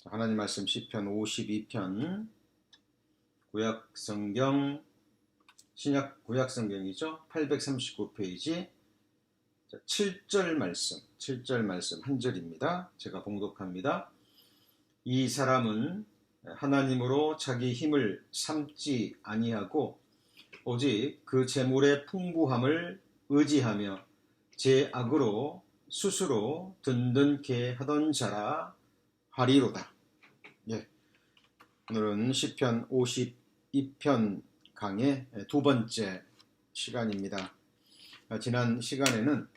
하나님 말씀 시편 52편 구약성경 신약 구약성경이죠. 839페이지 7절 말씀 한 절입니다. 제가 봉독합니다. 이 사람은 하나님으로 자기 힘을 삼지 아니하고 오직 그 재물의 풍부함을 의지하며 제 악으로 스스로 든든케 하던 자라 하리로다. 예, 오늘은 시편 52편 강의 두 번째 시간입니다. 지난 시간에는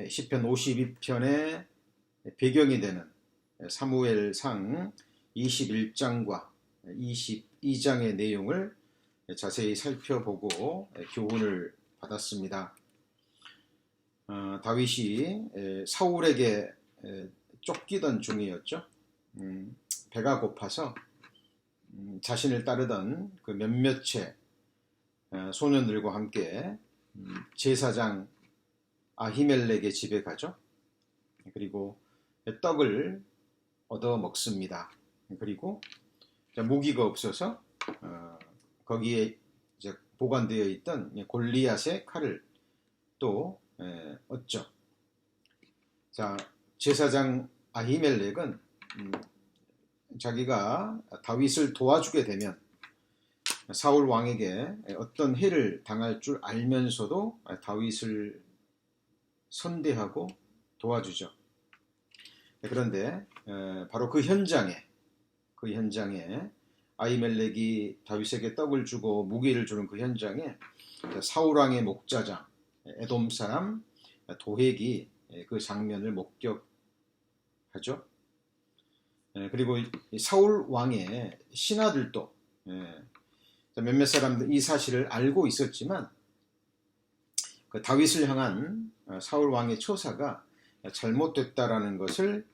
시편 52편의 배경이 되는 사무엘상 21장과 22장의 내용을 자세히 살펴보고 교훈을 받았습니다. 다윗이 사울에게 쫓기던 중이었죠. 배가 고파서 자신을 따르던 그 몇몇의 소년들과 함께 제사장 아히멜렉의 집에 가죠. 그리고 떡을 얻어 먹습니다. 그리고 무기가 없어서 거기에 이제 보관되어 있던 골리앗의 칼을 또 얻죠. 자, 제사장 아히멜렉은 자기가 다윗을 도와주게 되면 사울 왕에게 어떤 해를 당할 줄 알면서도 다윗을 선대하고 도와주죠. 그런데 바로 그 현장에 아히멜렉이 다윗에게 떡을 주고 무기를 주는 그 현장에 사울 왕의 목자장 에돔 사람 도획이 그 장면을 목격하죠. 그리고 사울 왕의 신하들도 몇몇 사람들 이 사실을 알고 있었지만 그 다윗을 향한 사울 왕의 처사가 잘못됐다라는 것을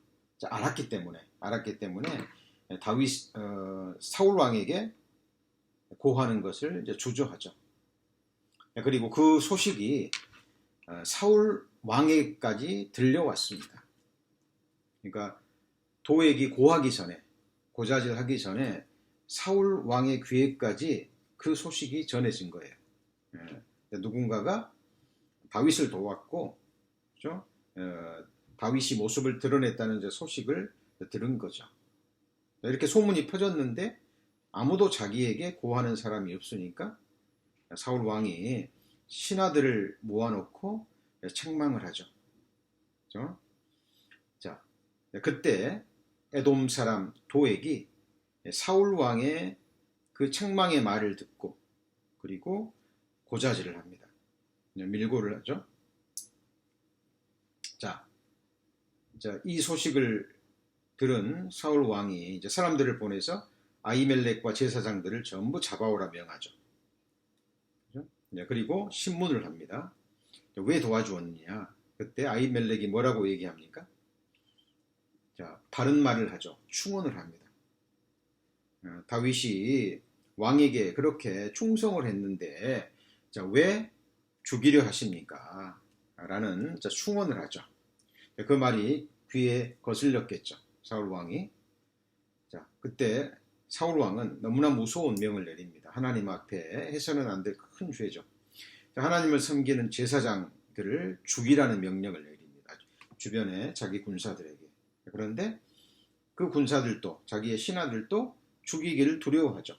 알았기 때문에 다윗 사울 왕에게 고하는 것을 이제 주저하죠. 그리고 그 소식이 사울 왕에게까지 들려왔습니다. 그러니까 도액이 고하기 전에 고자질하기 전에 사울 왕의 귀에까지 그 소식이 전해진 거예요. 누군가가 다윗을 도왔고, 그렇죠? 다윗이 모습을 드러냈다는 소식을 들은 거죠. 이렇게 소문이 퍼졌는데 아무도 자기에게 고하는 사람이 없으니까 사울 왕이 신하들을 모아놓고 책망을 하죠. 그렇죠? 자, 그때 에돔 사람 도액이 사울 왕의 그 책망의 말을 듣고 그리고 고자질을 합니다. 밀고를 하죠. 자, 이 소식을 들은 사울 왕이 이제 사람들을 보내서 아히멜렉과 제사장들을 전부 잡아오라 명하죠. 그렇죠? 그리고 신문을 합니다. 왜 도와주었느냐? 그때 아히멜렉이 뭐라고 얘기합니까? 자, 바른 말을 하죠. 충언을 합니다. 다윗이 왕에게 그렇게 충성을 했는데 왜 죽이려 하십니까? 라는 충언을 하죠. 그 말이 귀에 거슬렸겠죠. 사울 왕이. 자, 그때 사울 왕은 너무나 무서운 명을 내립니다. 하나님 앞에 해서는 안 될 큰 죄죠. 하나님을 섬기는 제사장들을 죽이라는 명령을 내립니다. 주변에 자기 군사들에게. 그런데 그 군사들도 자기의 신하들도 죽이기를 두려워하죠.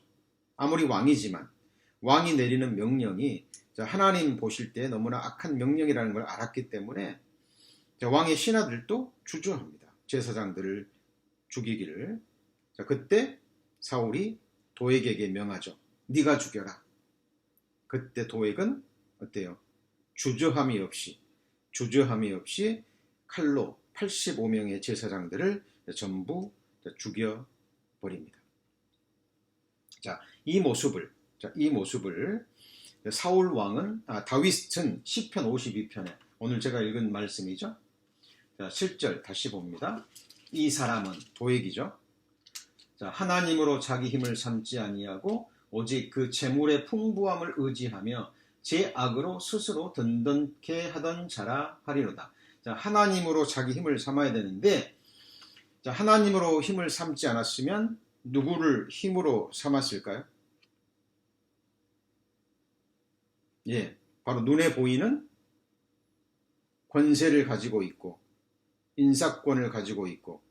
아무리 왕이지만 왕이 내리는 명령이 하나님 보실 때 너무나 악한 명령이라는 걸 알았기 때문에 왕의 신하들도 주저합니다. 제사장들을 죽이기를. 그때 사울이 도액에게 명하죠. 네가 죽여라. 그때 도액은 어때요? 주저함이 없이 칼로 85명의 제사장들을 전부 죽여버립니다. 자, 이 모습을 사울 왕은 다윗은 시편 52편에 오늘 제가 읽은 말씀이죠. 자, 7절 다시 봅니다. 이 사람은 도액이죠. 자, 하나님으로 자기 힘을 삼지 아니하고 오직 그 재물의 풍부함을 의지하며 제 악으로 스스로 든든케 하던 자라 하리로다. 자, 하나님으로 자기 힘을 삼아야 되는데 자, 하나님으로 힘을 삼지 않았으면 누구를 힘으로 삼았을까요? 예, 바로 눈에 보이는 권세를 가지고 있고 인사권을 가지고 있고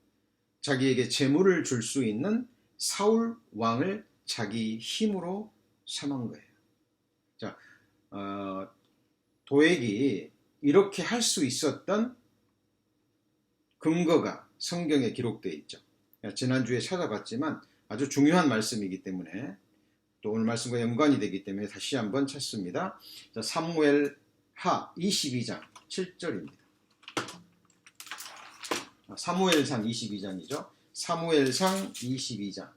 자기에게 재물을 줄 수 있는 사울 왕을 자기 힘으로 삼은 거예요. 자, 도액이 이렇게 할 수 있었던 근거가 성경에 기록되어 있죠. 지난주에 찾아봤지만 아주 중요한 말씀이기 때문에 또 오늘 말씀과 연관이 되기 때문에 다시 한번 찾습니다. 자, 사무엘 하 22장 7절입니다. 사무엘상 22장이죠. 사무엘상 22장.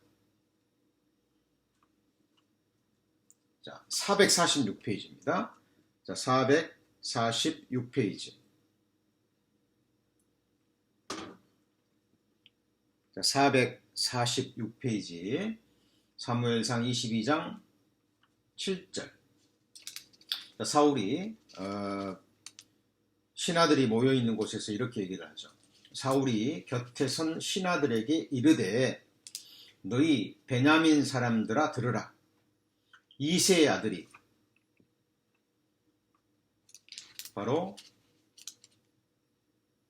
자, 446페이지입니다. 자, 446페이지. 자, 446페이지. 사무엘상 22장 7절. 자, 사울이 신하들이 모여 있는 곳에서 이렇게 얘기를 하죠. 사울이 곁에 선 신하들에게 이르되 너희 베냐민 사람들아 들으라. 이새의 아들이 바로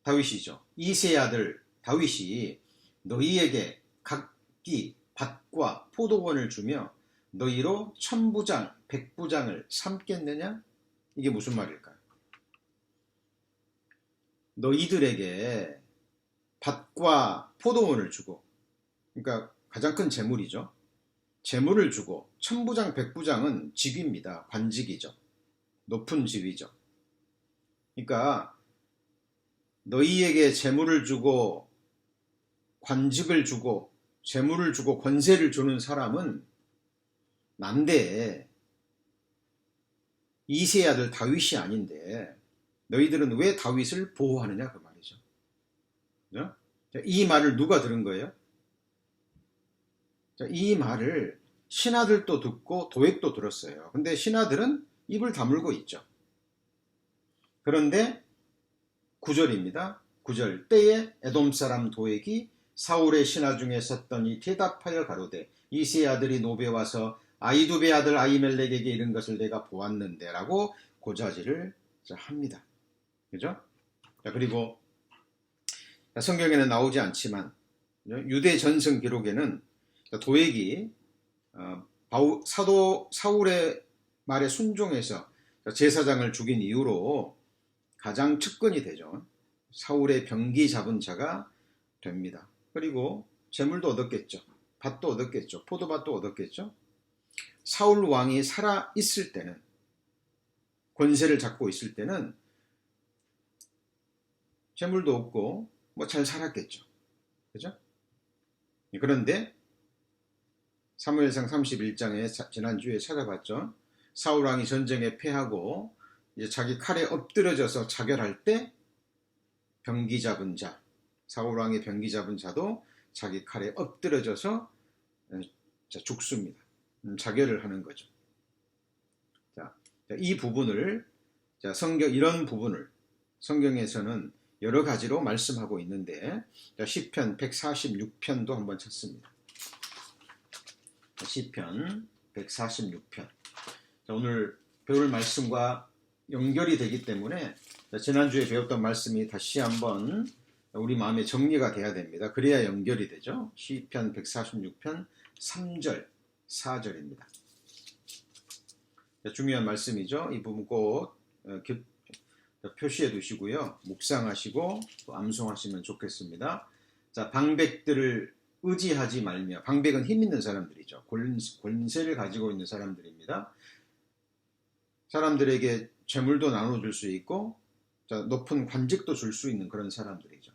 다윗이죠. 이새의 아들 다윗이 너희에게 각기 밭과 포도원을 주며 너희로 1000부장, 100부장을 삼겠느냐? 이게 무슨 말일까요? 너희들에게 밭과 포도원을 주고, 그러니까 가장 큰 재물이죠. 재물을 주고 1000부장, 100부장은 직위입니다. 관직이죠. 높은 직위죠. 그러니까 너희에게 재물을 주고 관직을 주고 재물을 주고 권세를 주는 사람은 난데 이새의 아들 다윗이 아닌데 너희들은 왜 다윗을 보호하느냐 그 말이죠. 그죠? 이 말을 누가 들은 거예요? 이 말을 신하들도 듣고 도액도 들었어요. 근데 신하들은 입을 다물고 있죠. 그런데 9절입니다. 9절 때에 에돔 사람 도액이 사울의 신하 중에 섰더니 대답하여 가로되 이새의 아들이 노베 와서 아이두베 아들 아히멜렉에게 이른 것을 내가 보았는데 라고 고자질을 합니다. 그죠? 그리고 성경에는 나오지 않지만 유대 전승 기록에는 도액이 사도 사울의 말에 순종해서 제사장을 죽인 이후로 가장 측근이 되죠. 사울의 병기 잡은 자가 됩니다. 그리고 재물도 얻었겠죠. 밭도 얻었겠죠. 포도밭도 얻었겠죠. 사울 왕이 살아 있을 때는, 권세를 잡고 있을 때는 재물도 없고 뭐 잘 살았겠죠. 그죠? 그런데 사무엘상 31장에 지난주에 찾아봤죠. 사울 왕이 전쟁에 패하고 이제 자기 칼에 엎드려져서 자결할 때 병기 잡은 자, 사울 왕의 병기 잡은 자도 자기 칼에 엎드려져서 죽습니다. 자결을 하는 거죠. 자, 이 부분을 이런 부분을 성경에서는 여러 가지로 말씀하고 있는데 시편 146편도 한번 찾습니다. 시편 146편. 오늘 배울 말씀과 연결이 되기 때문에 지난주에 배웠던 말씀이 다시 한번 우리 마음에 정리가 돼야 됩니다. 그래야 연결이 되죠. 시편 146편 3절, 4절입니다. 중요한 말씀이죠. 이 부분 꼭 표시해 두시고요. 묵상하시고 또 암송하시면 좋겠습니다. 자, 방백들을 의지하지 말며, 방백은 힘 있는 사람들이죠. 권세를 가지고 있는 사람들입니다. 사람들에게 재물도 나눠줄 수 있고 높은 관직도 줄 수 있는 그런 사람들이죠.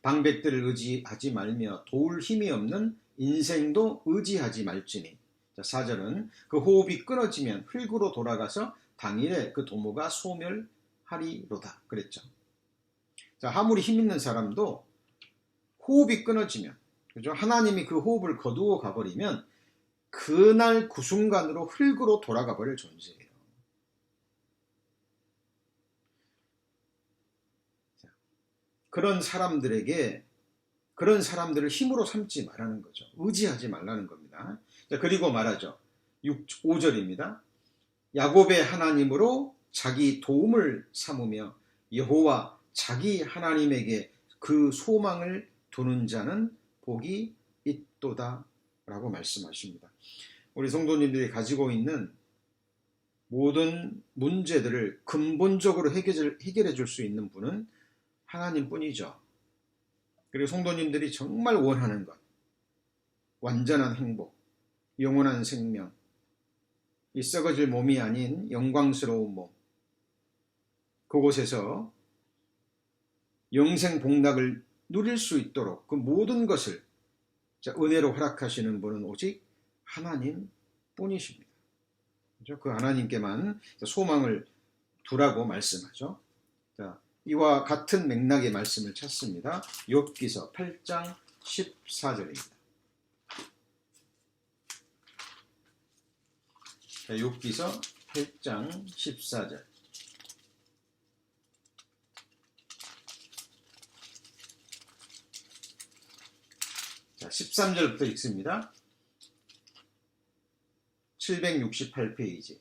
방백들을 의지하지 말며 도울 힘이 없는 인생도 의지하지 말지니. 4절은 그 호흡이 끊어지면 흙으로 돌아가서 당일에 그 도모가 소멸하리로다 그랬죠. 자, 아무리 힘 있는 사람도 호흡이 끊어지면, 그죠? 하나님이 그 호흡을 거두어 가버리면 그날 그 순간으로 흙으로 돌아가 버릴 존재예요. 그런 사람들에게 그런 사람들을 힘으로 삼지 말라는 거죠. 의지하지 말라는 겁니다. 자, 그리고 말하죠. 5절입니다. 야곱의 하나님으로 자기 도움을 삼으며 여호와 자기 하나님에게 그 소망을 두는 자는 복이 있도다 라고 말씀하십니다. 우리 성도님들이 가지고 있는 모든 문제들을 근본적으로 해결해 줄 수 있는 분은 하나님뿐이죠. 그리고 성도님들이 정말 원하는 것, 완전한 행복, 영원한 생명, 이 썩어질 몸이 아닌 영광스러운 몸, 그곳에서 영생 복락을 누릴 수 있도록 그 모든 것을 은혜로 허락하시는 분은 오직 하나님 뿐이십니다. 그 하나님께만 소망을 두라고 말씀하죠. 자, 이와 같은 맥락의 말씀을 찾습니다. 욥기서 8장 14절입니다. 욥기서 8장 14절. 자, 13절부터 읽습니다. 768페이지.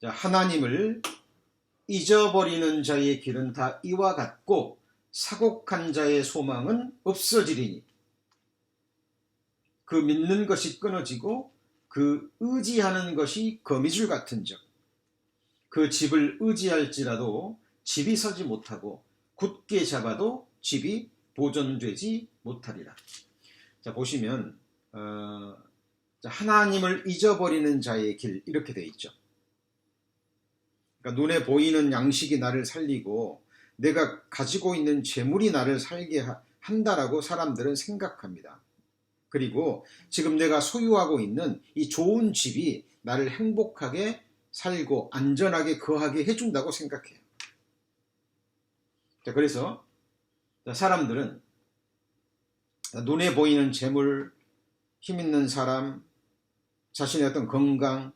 자, 하나님을 잊어버리는 자의 길은 다 이와 같고 사곡한 자의 소망은 없어지리니 그 믿는 것이 끊어지고 그 의지하는 것이 거미줄 같은즉 그 집을 의지할지라도 집이 서지 못하고 굳게 잡아도 집이 보존되지 못하리라. 자, 보시면 하나님을 잊어버리는 자의 길 이렇게 되어 있죠. 그러니까 눈에 보이는 양식이 나를 살리고 내가 가지고 있는 재물이 나를 살게 한다라고 사람들은 생각합니다. 그리고 지금 내가 소유하고 있는 이 좋은 집이 나를 행복하게 살고 안전하게 거하게 해준다고 생각해요. 자, 그래서 사람들은 눈에 보이는 재물, 힘 있는 사람, 자신의 어떤 건강,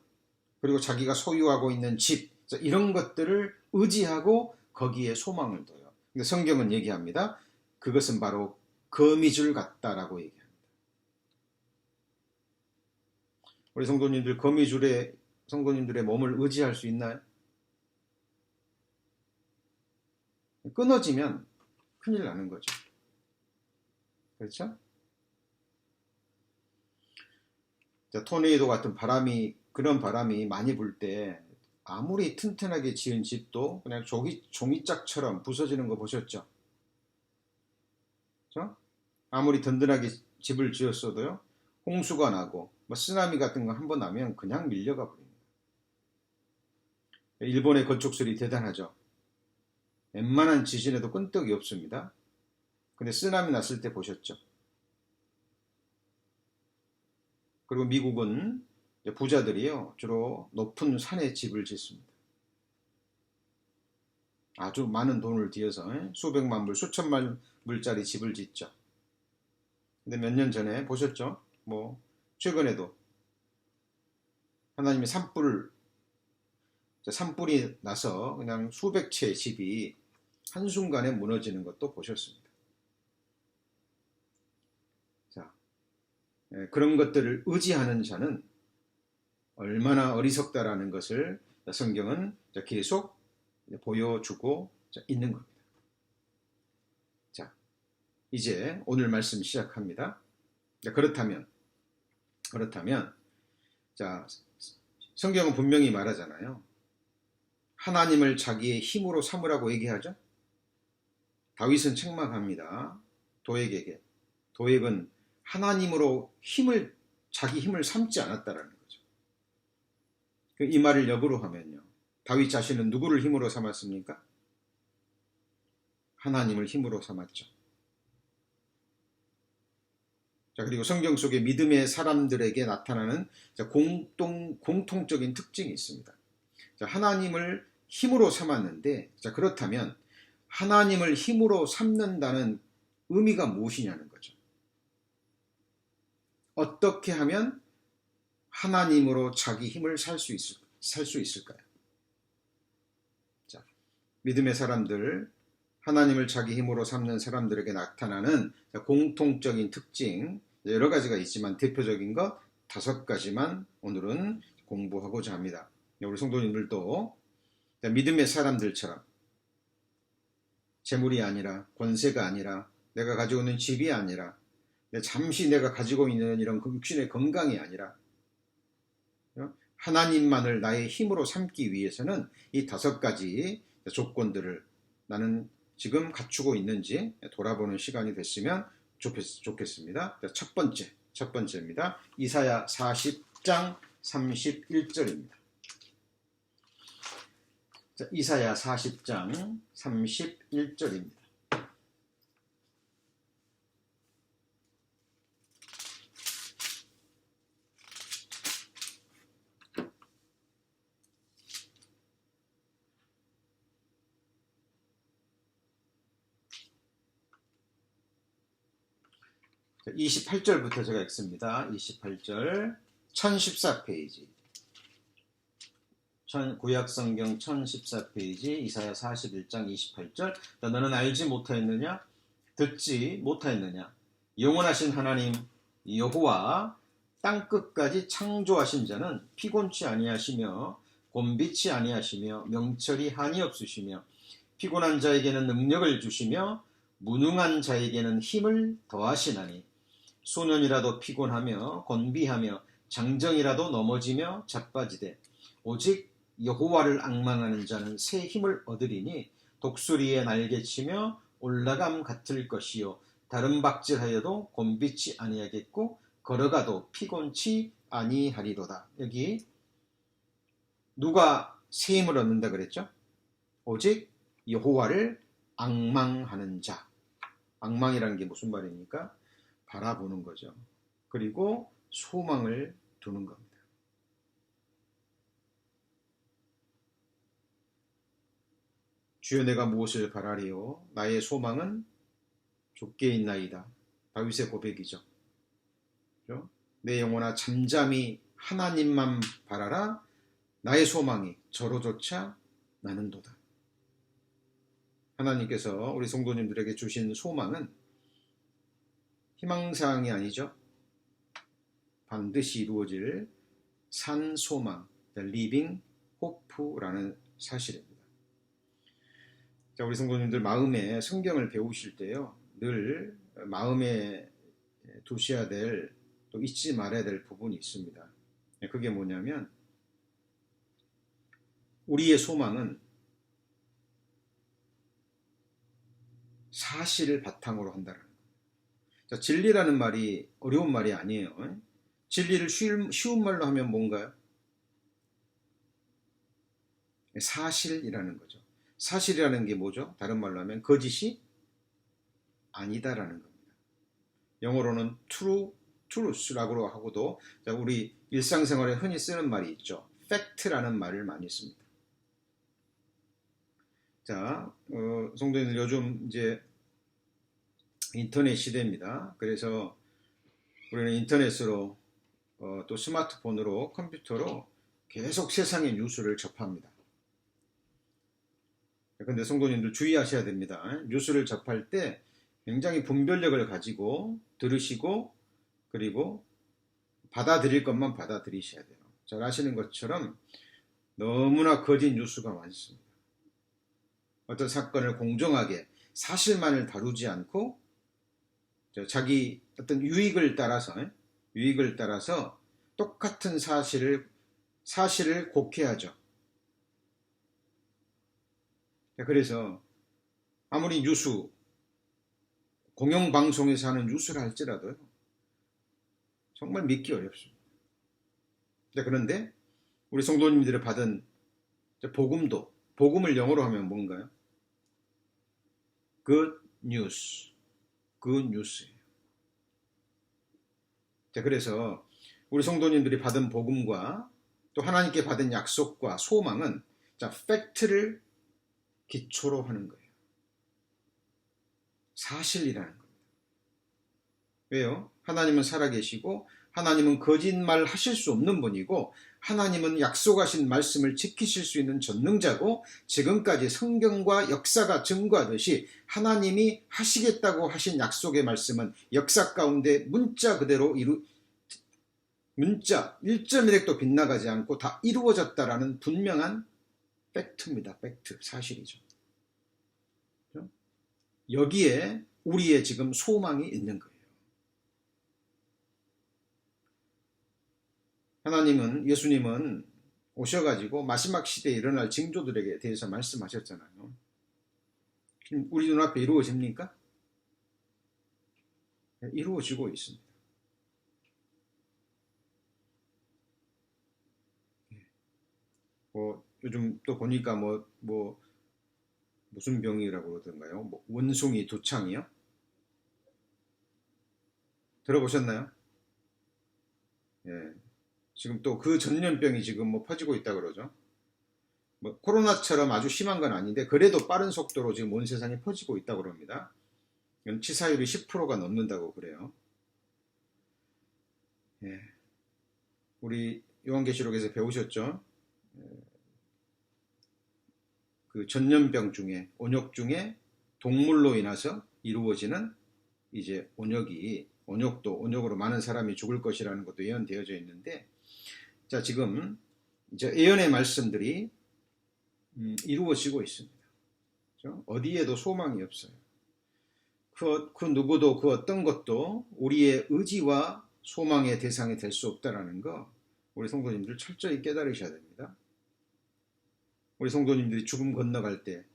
그리고 자기가 소유하고 있는 집, 이런 것들을 의지하고 거기에 소망을 둬요. 근데 성경은 얘기합니다. 그것은 바로 거미줄 같다라고 얘기합니다. 우리 성도님들의 몸을 의지할 수 있나요? 끊어지면 큰일 나는 거죠. 그렇죠? 자, 토네이도 같은 그런 바람이 많이 불 때 아무리 튼튼하게 지은 집도 그냥 종이짝처럼 부서지는 거 보셨죠? 그렇죠? 아무리 든든하게 집을 지었어도요, 홍수가 나고 쓰나미 같은 거 한번 나면 그냥 밀려가 버립니다. 일본의 건축술이 대단하죠. 웬만한 지진에도 끈떡이 없습니다. 근데 쓰나미 났을 때 보셨죠? 그리고 미국은 부자들이요, 주로 높은 산에 집을 짓습니다. 아주 많은 돈을 들여서 수백만 불, 수천만 불짜리 집을 짓죠. 근데 몇 년 전에 보셨죠? 최근에도 하나님의 산불이 나서 그냥 수백 채의 집이 한순간에 무너지는 것도 보셨습니다. 자, 그런 것들을 의지하는 자는 얼마나 어리석다라는 것을 성경은 계속 보여주고 있는 겁니다. 자, 이제 오늘 말씀 시작합니다. 그렇다면 자, 성경은 분명히 말하잖아요. 하나님을 자기의 힘으로 삼으라고 얘기하죠. 다윗은 책망합니다. 도액에게. 도액은 하나님으로 자기 힘을 삼지 않았다라는 거죠. 이 말을 역으로 하면요, 다윗 자신은 누구를 힘으로 삼았습니까? 하나님을 힘으로 삼았죠. 자, 그리고 성경 속에 믿음의 사람들에게 나타나는 공통적인 특징이 있습니다. 자, 하나님을 힘으로 삼았는데, 자, 그렇다면 하나님을 힘으로 삼는다는 의미가 무엇이냐는 거죠. 어떻게 하면 하나님으로 자기 힘을 살 수 있을까요? 자, 믿음의 사람들 하나님을 자기 힘으로 삼는 사람들에게 나타나는 공통적인 특징, 여러 가지가 있지만 대표적인 것 5가지만 오늘은 공부하고자 합니다. 우리 성도님들도 믿음의 사람들처럼 재물이 아니라, 권세가 아니라, 내가 가지고 있는 집이 아니라, 잠시 내가 가지고 있는 이런 육신의 건강이 아니라 하나님만을 나의 힘으로 삼기 위해서는 이 5가지 조건들을 나는 지금 갖추고 있는지 돌아보는 시간이 됐으면 좋겠습니다. 첫 번째입니다. 이사야 40장 31절입니다. 이사야 40장 31절입니다. 자, 28절부터 제가 읽습니다. 28절 1014페이지 구약성경 1014페이지 이사야 41장 28절 너는 알지 못하였느냐? 듣지 못하였느냐? 영원하신 하나님 여호와 땅끝까지 창조하신 자는 피곤치 아니하시며 곤비치 아니하시며 명철이 한이 없으시며 피곤한 자에게는 능력을 주시며 무능한 자에게는 힘을 더하시나니 소년이라도 피곤하며 곤비하며 장정이라도 넘어지며 자빠지되 오직 여호와를 앙망하는 자는 새 힘을 얻으리니 독수리의 날개치며 올라감 같을 것이요 다른 박질하여도 곤비치 아니하겠고 걸어가도 피곤치 아니하리로다. 여기 누가 새 힘을 얻는다 그랬죠? 오직 여호와를 앙망하는 자. 앙망이라는 게 무슨 말입니까? 바라보는 거죠. 그리고 소망을 두는 겁니다. 주여 내가 무엇을 바라리요? 나의 소망은 좁게 있나이다. 다윗의 고백이죠. 그렇죠? 내 영혼아 잠잠히 하나님만 바라라. 나의 소망이 저로조차 나는도다. 하나님께서 우리 성도님들에게 주신 소망은 희망사항이 아니죠. 반드시 이루어질 산소망, the living hope라는 사실입니다. 자, 우리 성도님들 마음에 성경을 배우실 때요, 늘 마음에 두셔야 될, 또 잊지 말아야 될 부분이 있습니다. 그게 뭐냐면 우리의 소망은 사실을 바탕으로 한다는 거예요. 자, 진리라는 말이 어려운 말이 아니에요. 진리를 쉬운 말로 하면 뭔가요? 사실이라는 거죠. 사실이라는 게 뭐죠? 다른 말로 하면 거짓이 아니다라는 겁니다. 영어로는 truth라고 하고도 우리 일상생활에 흔히 쓰는 말이 있죠. fact라는 말을 많이 씁니다. 자, 성도님들 요즘 이제 인터넷 시대입니다. 그래서 우리는 인터넷으로 또 스마트폰으로 컴퓨터로 계속 세상의 뉴스를 접합니다. 그런데 성도님들 주의하셔야 됩니다. 뉴스를 접할 때 굉장히 분별력을 가지고 들으시고 그리고 받아들일 것만 받아들이셔야 돼요. 잘 아시는 것처럼 너무나 거짓 뉴스가 많습니다. 어떤 사건을 공정하게 사실만을 다루지 않고 자기 어떤 유익을 따라서 똑같은 사실을 곡해하죠. 그래서 아무리 뉴스, 공영방송에서 하는 뉴스를 할지라도 정말 믿기 어렵습니다. 그런데 우리 성도님들이 받은 복음을 영어로 하면 뭔가요? Good news예요. 그래서 우리 성도님들이 받은 복음과 또 하나님께 받은 약속과 소망은 팩트를 기초로 하는 거예요. 사실이라는 겁니다. 왜요? 하나님은 살아계시고 하나님은 거짓말 하실 수 없는 분이고 하나님은 약속하신 말씀을 지키실 수 있는 전능자고 지금까지 성경과 역사가 증거하듯이 하나님이 하시겠다고 하신 약속의 말씀은 역사 가운데 문자 그대로 문자 1.1획도 빗나가지 않고 다 이루어졌다라는 분명한 팩트입니다. 팩트, 사실이죠. 여기에 우리의 지금 소망이 있는 거예요. 하나님은, 예수님은 오셔가지고 마지막 시대에 일어날 징조들에 대해서 말씀하셨잖아요. 우리 눈앞에 이루어집니까? 네, 이루어지고 있습니다. 요즘 또 보니까 무슨 병이라고 그러던가요? 원숭이 두창이요? 들어보셨나요? 예. 지금 또 그 전염병이 지금 퍼지고 있다 그러죠. 코로나처럼 아주 심한 건 아닌데 그래도 빠른 속도로 지금 온 세상에 퍼지고 있다고 그럽니다. 치사율이 10%가 넘는다고 그래요. 예. 우리 요한계시록에서 배우셨죠? 그 전염병 중에, 온역 중에 동물로 인해서 이루어지는 이제 온역으로 많은 사람이 죽을 것이라는 것도 예언되어져 있는데, 자, 지금 이제 예언의 말씀들이 이루어지고 있습니다. 그렇죠? 어디에도 소망이 없어요. 그 누구도 그 어떤 것도 우리의 의지와 소망의 대상이 될 수 없다라는 거 우리 성도님들 철저히 깨달으셔야 됩니다. 우리 성도님들이 죽음 건너갈 때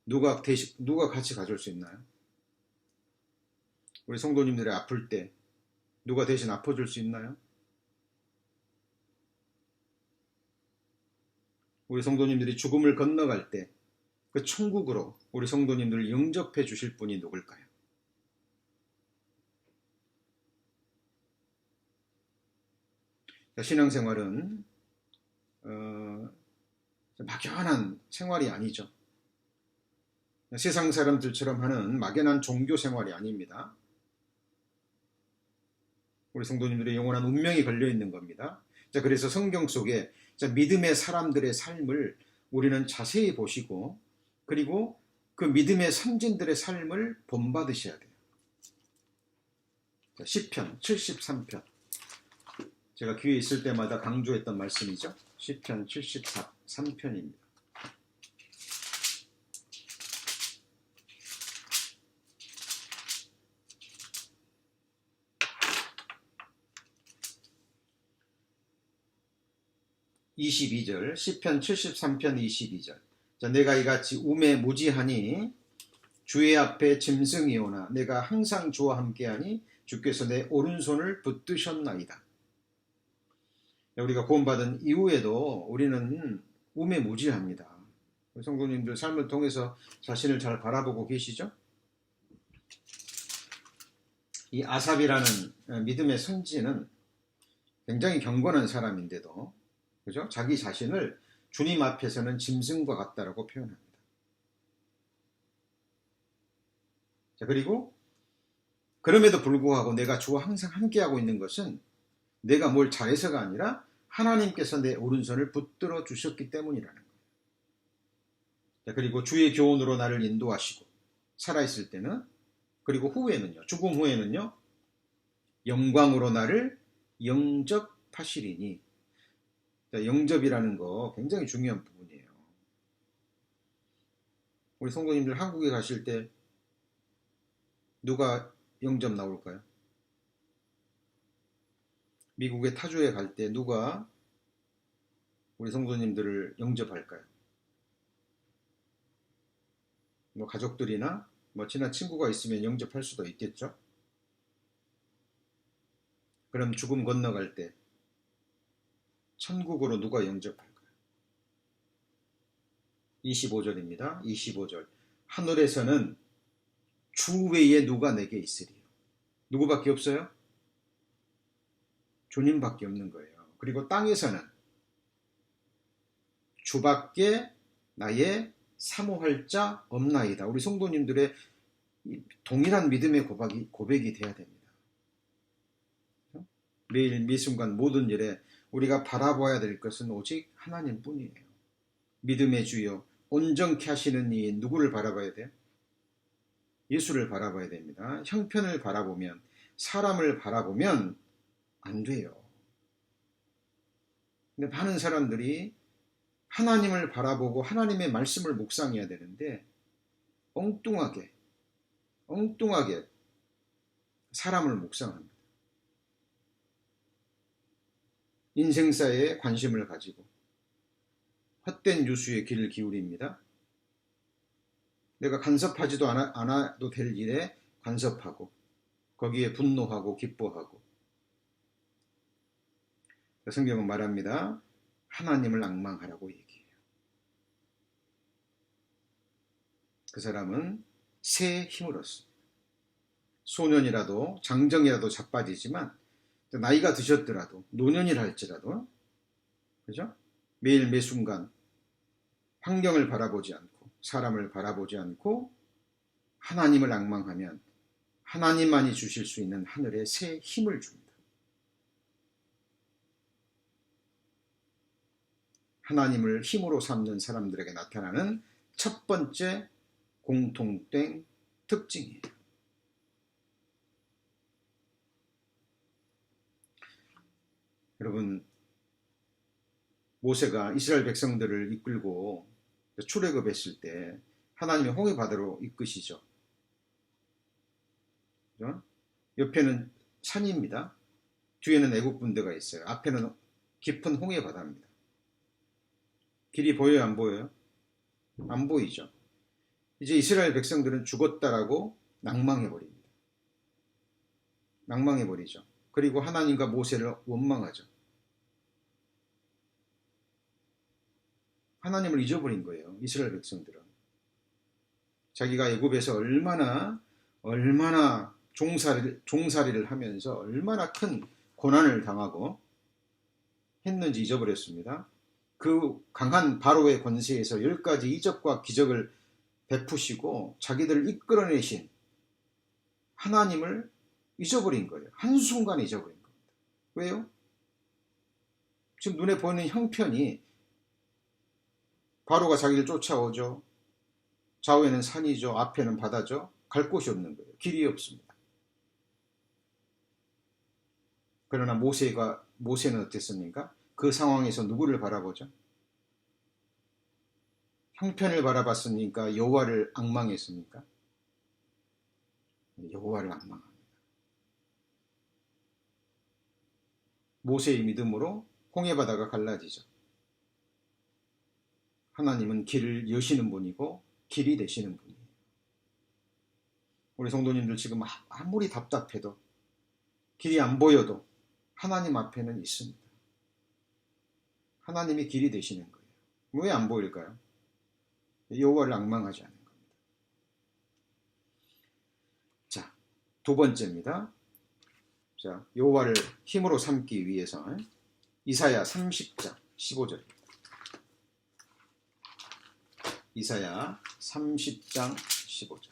누가 같이 가줄 수 있나요? 우리 성도님들이 아플 때 누가 대신 아파줄 수 있나요? 우리 성도님들이 죽음을 건너갈 때 그 천국으로 우리 성도님들을 영접해 주실 분이 누굴까요? 신앙생활은 막연한 생활이 아니죠. 세상 사람들처럼 하는 막연한 종교 생활이 아닙니다. 우리 성도님들의 영원한 운명이 걸려있는 겁니다. 자, 그래서 성경 속에 믿음의 사람들의 삶을 우리는 자세히 보시고 그리고 그 믿음의 선진들의 삶을 본받으셔야 돼요. 자, 시편 73편. 제가 기회 있을 때마다 강조했던 말씀이죠. 시편 73편입니다. (22절) 시편 73편 22절. 자, 내가 이같이 우매무지하니 주의 앞에 짐승이오나 내가 항상 주와 함께하니 주께서 내 오른손을 붙드셨나이다. 우리가 구원받은 이후에도 우리는 우매무지합니다. 성도님들 삶을 통해서 자신을 잘 바라보고 계시죠? 이 아삽이라는 믿음의 선지는 굉장히 경건한 사람인데도, 그죠? 자기 자신을 주님 앞에서는 짐승과 같다라고 표현합니다. 자, 그리고 그럼에도 불구하고 내가 주와 항상 함께하고 있는 것은 내가 뭘 잘해서가 아니라 하나님께서 내 오른손을 붙들어 주셨기 때문이라는 거예요. 자, 그리고 주의 교훈으로 나를 인도하시고 살아있을 때는, 그리고 후에는요, 죽음 후에는요, 영광으로 나를 영접하시리니. 자, 영접이라는 거 굉장히 중요한 부분이에요. 우리 성도님들 한국에 가실 때 누가 영접 나올까요? 미국의 타주에 갈 때 누가 우리 성도님들을 영접할까요? 가족들이나 친한 친구가 있으면 영접할 수도 있겠죠. 그럼 죽음 건너갈 때 천국으로 누가 영접할까요? 25절입니다. 25절. 하늘에서는 주 외에 누가 내게 있으리요. 누구밖에 없어요? 주님밖에 없는 거예요. 그리고 땅에서는 주밖에 나의 사모할 자 없나이다. 우리 성도님들의 동일한 믿음의 고백이 돼야 됩니다. 매일 미순간 모든 일에 우리가 바라봐야 될 것은 오직 하나님뿐이에요. 믿음의 주여 온전케 하시는 이 누구를 바라봐야 돼요? 예수를 바라봐야 됩니다. 형편을 바라보면, 사람을 바라보면 안 돼요. 근데 많은 사람들이 하나님을 바라보고 하나님의 말씀을 묵상해야 되는데 엉뚱하게 사람을 묵상합니다. 인생사에 관심을 가지고 헛된 유수의 길을 기울입니다. 내가 간섭하지도 않아도 될 일에 간섭하고 거기에 분노하고 기뻐하고. 성경은 말합니다. 하나님을 앙망하라고 얘기해요. 그 사람은 새 힘을 얻습니다. 소년이라도 장정이라도 자빠지지만 나이가 드셨더라도 노년이라 할지라도 그죠? 매일 매순간 환경을 바라보지 않고 사람을 바라보지 않고 하나님을 앙망하면 하나님만이 주실 수 있는 하늘의 새 힘을 줍니다. 하나님을 힘으로 삼는 사람들에게 나타나는 첫 번째 공통된 특징이에요. 여러분, 모세가 이스라엘 백성들을 이끌고 출애굽했을 때 하나님이 홍해 바다로 이끄시죠. 그죠? 옆에는 산입니다. 뒤에는 애국 군대가 있어요. 앞에는 깊은 홍해 바다입니다. 길이 보여요, 안 보여요? 안 보이죠. 이제 이스라엘 백성들은 죽었다라고 낭망해버립니다. 낭망해버리죠. 그리고 하나님과 모세를 원망하죠. 하나님을 잊어버린 거예요. 이스라엘 백성들은. 자기가 애굽에서 얼마나 종살이를 하면서 얼마나 큰 고난을 당하고 했는지 잊어버렸습니다. 그 강한 바로의 권세에서 10가지 이적과 기적을 베푸시고 자기들을 이끌어내신 하나님을 잊어버린 거예요. 한순간에 잊어버린 겁니다. 왜요? 지금 눈에 보이는 형편이 바로가 자기를 쫓아오죠. 좌우에는 산이죠. 앞에는 바다죠. 갈 곳이 없는 거예요. 길이 없습니다. 그러나 모세는 어땠습니까? 그 상황에서 누구를 바라보죠? 형편을 바라봤습니까? 여호와를 앙망했습니까? 여호와를 앙망합니다. 모세의 믿음으로 홍해바다가 갈라지죠. 하나님은 길을 여시는 분이고 길이 되시는 분이에요. 우리 성도님들 지금 아무리 답답해도 길이 안 보여도 하나님 앞에는 있습니다. 하나님이 길이 되시는 거예요. 왜 안 보일까요? 여호와를 앙망하지 않는 겁니다. 자, 두 번째입니다. 자, 여호와를 힘으로 삼기 위해서 이사야 30장 15절. 이사야 30장 15절.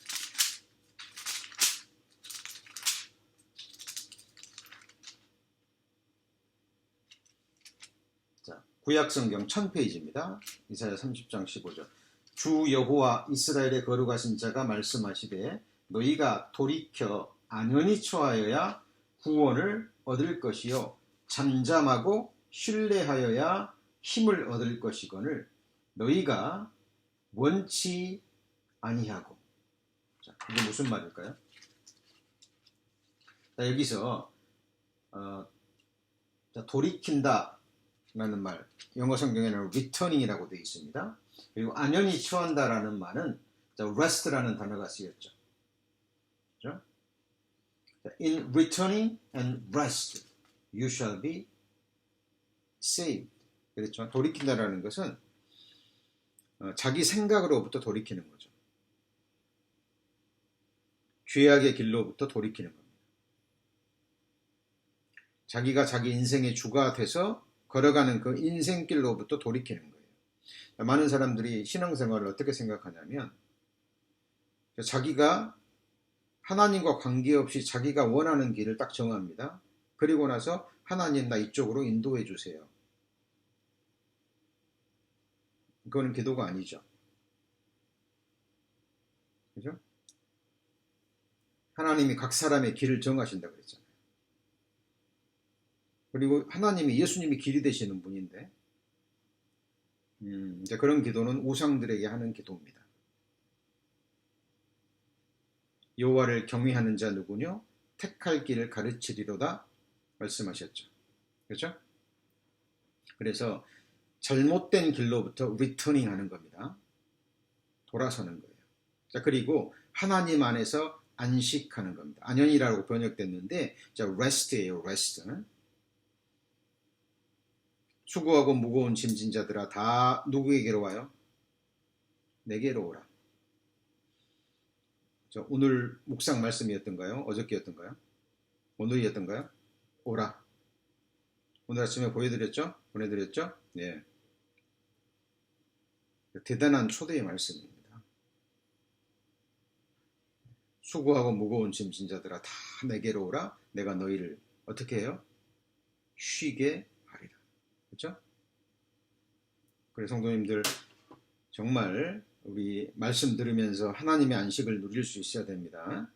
자, 구약성경 1000페이지입니다. 이사야 30장 15절. 주 여호와 이스라엘의 거룩하신 자가 말씀하시되 너희가 돌이켜 안연히 처하여야 구원을 얻을 것이요 잠잠하고 신뢰하여야 힘을 얻을 것이거늘 너희가 원치 아니하고. 자, 이게 무슨 말일까요? 자, 여기서 돌이킨다 라는 말, 영어 성경에는 returning이라고 되어 있습니다. 그리고 안연히 처한다라는 말은 rest라는 단어가 쓰였죠. 그렇죠? In returning and rest, you shall be saved. 그렇죠? 돌이킨다라는 것은 자기 생각으로부터 돌이키는 거죠. 죄악의 길로부터 돌이키는 겁니다. 자기가 자기 인생의 주가 돼서 걸어가는 그 인생길로부터 돌이키는 거예요. 많은 사람들이 신앙생활을 어떻게 생각하냐면 자기가 하나님과 관계없이 자기가 원하는 길을 딱 정합니다. 그리고 나서 하나님 나 이쪽으로 인도해 주세요. 그거는 기도가 아니죠. 그죠? 하나님이 각 사람의 길을 정하신다고 그랬잖아요. 그리고 하나님이 예수님이 길이 되시는 분인데 이제 그런 기도는 우상들에게 하는 기도입니다. 여호와를 경외하는 자 누구뇨? 택할 길을 가르치리로다 말씀하셨죠. 그렇죠? 그래서 잘못된 길로부터 리터닝 하는 겁니다. 돌아서는 거예요. 자, 그리고 하나님 안에서 안식하는 겁니다. 안연이라고 번역됐는데 자, rest예요, rest. 수고하고 무거운 짐진 자들아 다 누구에게로 와요? 내게로 오라. 자, 오늘 묵상 말씀이었던가요? 어저께였던가요? 오늘이었던가요? 오라. 오늘 아침에 보내드렸죠? 네. 대단한 초대의 말씀입니다. 수고하고 무거운 짐진 자들아 다 내게로 오라. 내가 너희를 어떻게 해요? 쉬게 하리라. 그렇죠? 그래서 성도님들 정말 우리 말씀 들으면서 하나님의 안식을 누릴 수 있어야 됩니다.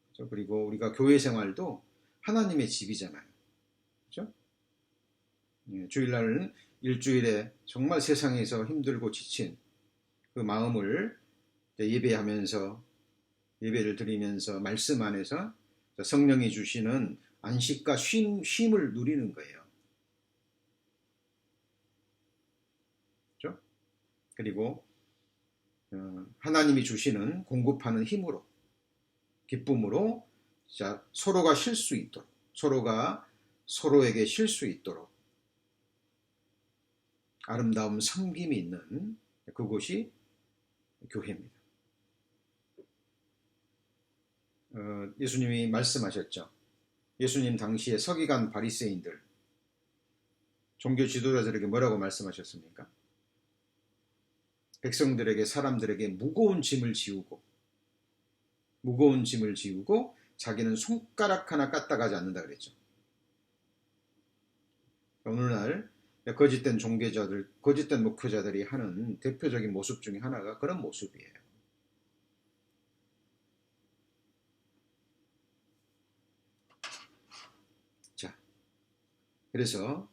그렇죠? 그리고 우리가 교회 생활도 하나님의 집이잖아요. 그렇죠? 주일날은 일주일에 정말 세상에서 힘들고 지친 그 마음을 예배하면서 예배를 드리면서 말씀 안에서 성령이 주시는 안식과 쉼을 누리는 거예요. 그렇죠? 그리고 하나님이 주시는 공급하는 힘으로 기쁨으로 서로가 쉴 수 있도록 서로가 서로에게 쉴 수 있도록 아름다운 섬김이 있는 그곳이 교회입니다. 예수님이 말씀하셨죠. 예수님 당시에 서기관 바리새인들 종교 지도자들에게 뭐라고 말씀하셨습니까? 백성들에게 사람들에게 무거운 짐을 지우고 자기는 손가락 하나 까딱하지 않는다 그랬죠. 오늘날 거짓된 종교자들, 거짓된 목회자들이 하는 대표적인 모습 중에 하나가 그런 모습이에요. 자, 그래서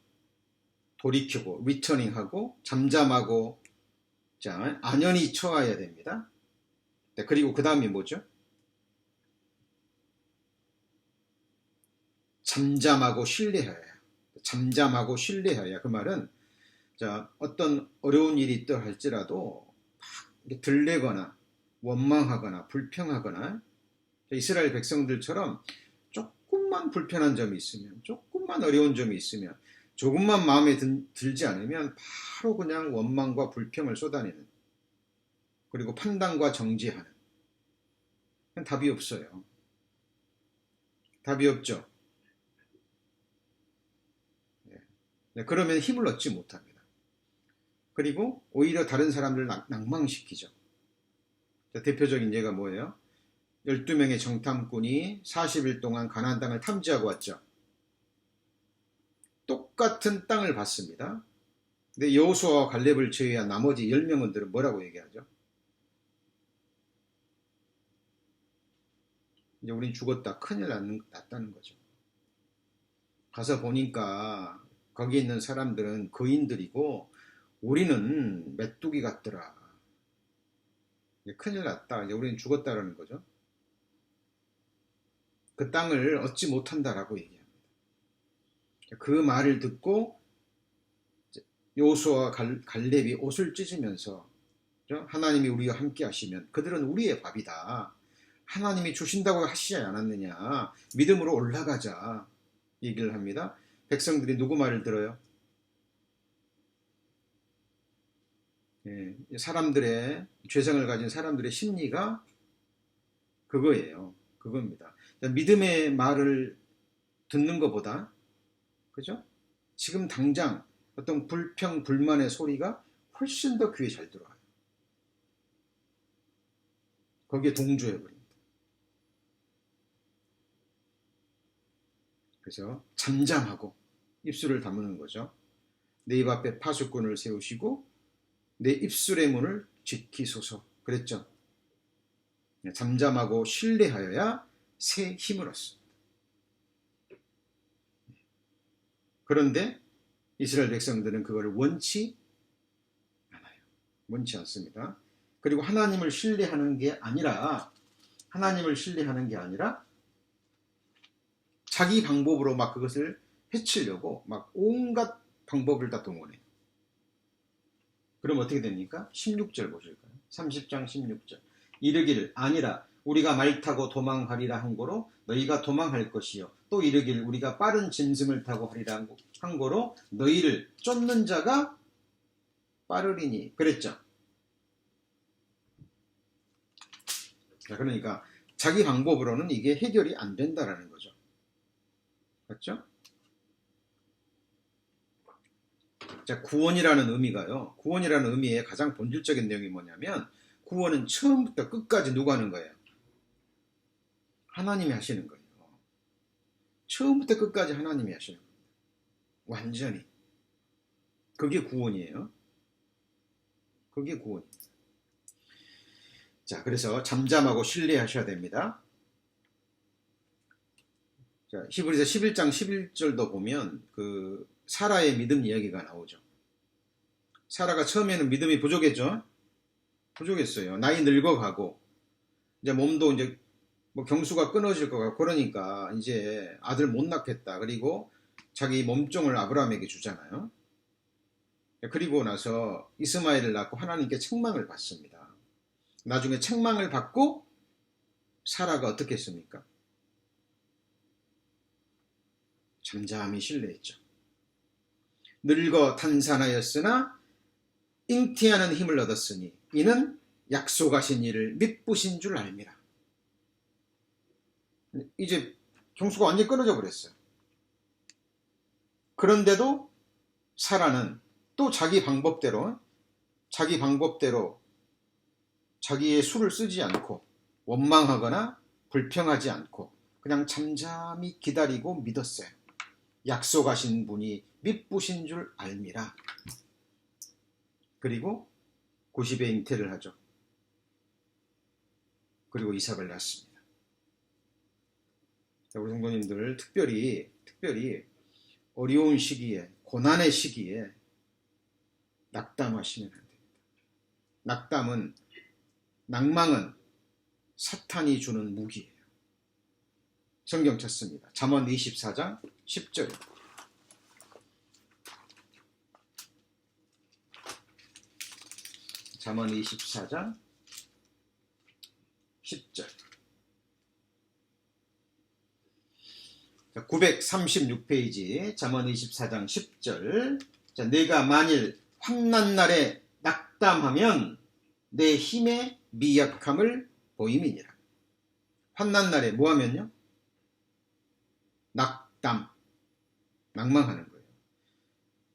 돌이키고 리터닝하고 잠잠하고 자, 안연히 처해야 됩니다. 그리고 그 다음이 뭐죠? 잠잠하고 신뢰해야. 그 말은 자, 어떤 어려운 일이 있다 할지라도 막 들레거나 원망하거나 불평하거나 이스라엘 백성들처럼 조금만 불편한 점이 있으면 조금만 어려운 점이 있으면 조금만 마음에 들지 않으면 바로 그냥 원망과 불평을 쏟아내는 그리고 판단과 정죄하는 답이 없어요. 답이 없죠. 네, 그러면 힘을 얻지 못합니다. 그리고 오히려 다른 사람들을 낭망시키죠. 자, 대표적인 예가 뭐예요? 12명의 정탐꾼이 40일 동안 가나안 땅을 탐지하고 왔죠. 똑같은 땅을 봤습니다. 근데 여호수아와 갈렙을 제외한 나머지 10명들은 뭐라고 얘기하죠? 이제 우린 죽었다. 큰일 났다는 거죠. 가서 보니까 거기 있는 사람들은 거인들이고 우리는 메뚜기 같더라. 이제 큰일 났다. 이제 우리는 죽었다라는 거죠. 그 땅을 얻지 못한다라고 얘기합니다. 그 말을 듣고 여호수아와 갈렙이 옷을 찢으면서 하나님이 우리와 함께 하시면 그들은 우리의 밥이다. 하나님이 주신다고 하시지 않았느냐. 믿음으로 올라가자 얘기를 합니다. 백성들이 누구 말을 들어요? 사람들의 죄성을 가진 사람들의 심리가 그겁니다. 믿음의 말을 듣는 것보다 그죠? 지금 당장 어떤 불평 불만의 소리가 훨씬 더 귀에 잘 들어와요. 거기에 동조해버립니다. 그래서 잠잠하고 입술을 다무는 거죠. 내 입 앞에 파수꾼을 세우시고 내 입술의 문을 지키소서 그랬죠. 잠잠하고 신뢰하여야 새 힘을 얻습니다. 그런데 이스라엘 백성들은 그걸 원치 않아요. 원치 않습니다. 그리고 하나님을 신뢰하는 게 아니라 자기 방법으로 막 그것을 해치려고 막 온갖 방법을 다 동원해요. 그럼 어떻게 됩니까? 16절 보실까요? 30장 16절. 이르기를 아니라 우리가 말 타고 도망하리라 한 고로 너희가 도망할 것이요 또 이르기를 우리가 빠른 짐승을 타고 하리라 한 고로 너희를 쫓는 자가 빠르리니 그랬죠. 그러니까 자기 방법으로는 이게 해결이 안 된다라는 거죠. 맞죠? 자, 구원이라는 의미가요. 구원이라는 의미의 가장 본질적인 내용이 뭐냐면 구원은 처음부터 끝까지 누가 하는 거예요? 하나님이 하시는 거예요. 처음부터 끝까지 하나님이 하시는 거예요. 완전히. 그게 구원이에요. 그게 구원입니다. 자, 그래서 잠잠하고 신뢰하셔야 됩니다. 자, 히브리서 11장 11절도 보면 그 사라의 믿음 이야기가 나오죠. 사라가 처음에는 믿음이 부족했죠. 부족했어요. 나이 늙어가고 이제 몸도 이제 뭐 경수가 끊어질 것 같고 그러니까 이제 아들 못 낳겠다. 그리고 자기 몸종을 아브라함에게 주잖아요. 그리고 나서 이스마엘을 낳고 하나님께 책망을 받습니다. 나중에 책망을 받고 사라가 어떻게 했습니까? 잠잠히 신뢰했죠. 늙어 탄산하였으나 잉태하는 힘을 얻었으니 이는 약속하신 이를 믿으신 줄 알미라. 이제 경수가 완전히 끊어져 버렸어요. 그런데도 사라는 또 자기 방법대로 자기의 수를 쓰지 않고 원망하거나 불평하지 않고 그냥 잠잠히 기다리고 믿었어요. 약속하신 분이 믿으신 줄 알미라. 그리고 90에 잉태를 하죠. 그리고 이삭을 낳습니다. 우리 성도님들 특별히 어려운 시기에 고난의 시기에 낙담하시면 안 됩니다. 낭망은 사탄이 주는 무기예요. 성경 찾습니다. 잠언 24장 10절입니다. 잠언 24장 10절. 936페이지 잠언 24장 10절. 자, 내가 만일 환난 날에 낙담하면 내 힘의 미약함을 보임이니라. 환난 날에 뭐 하면요? 낭망하는 거예요.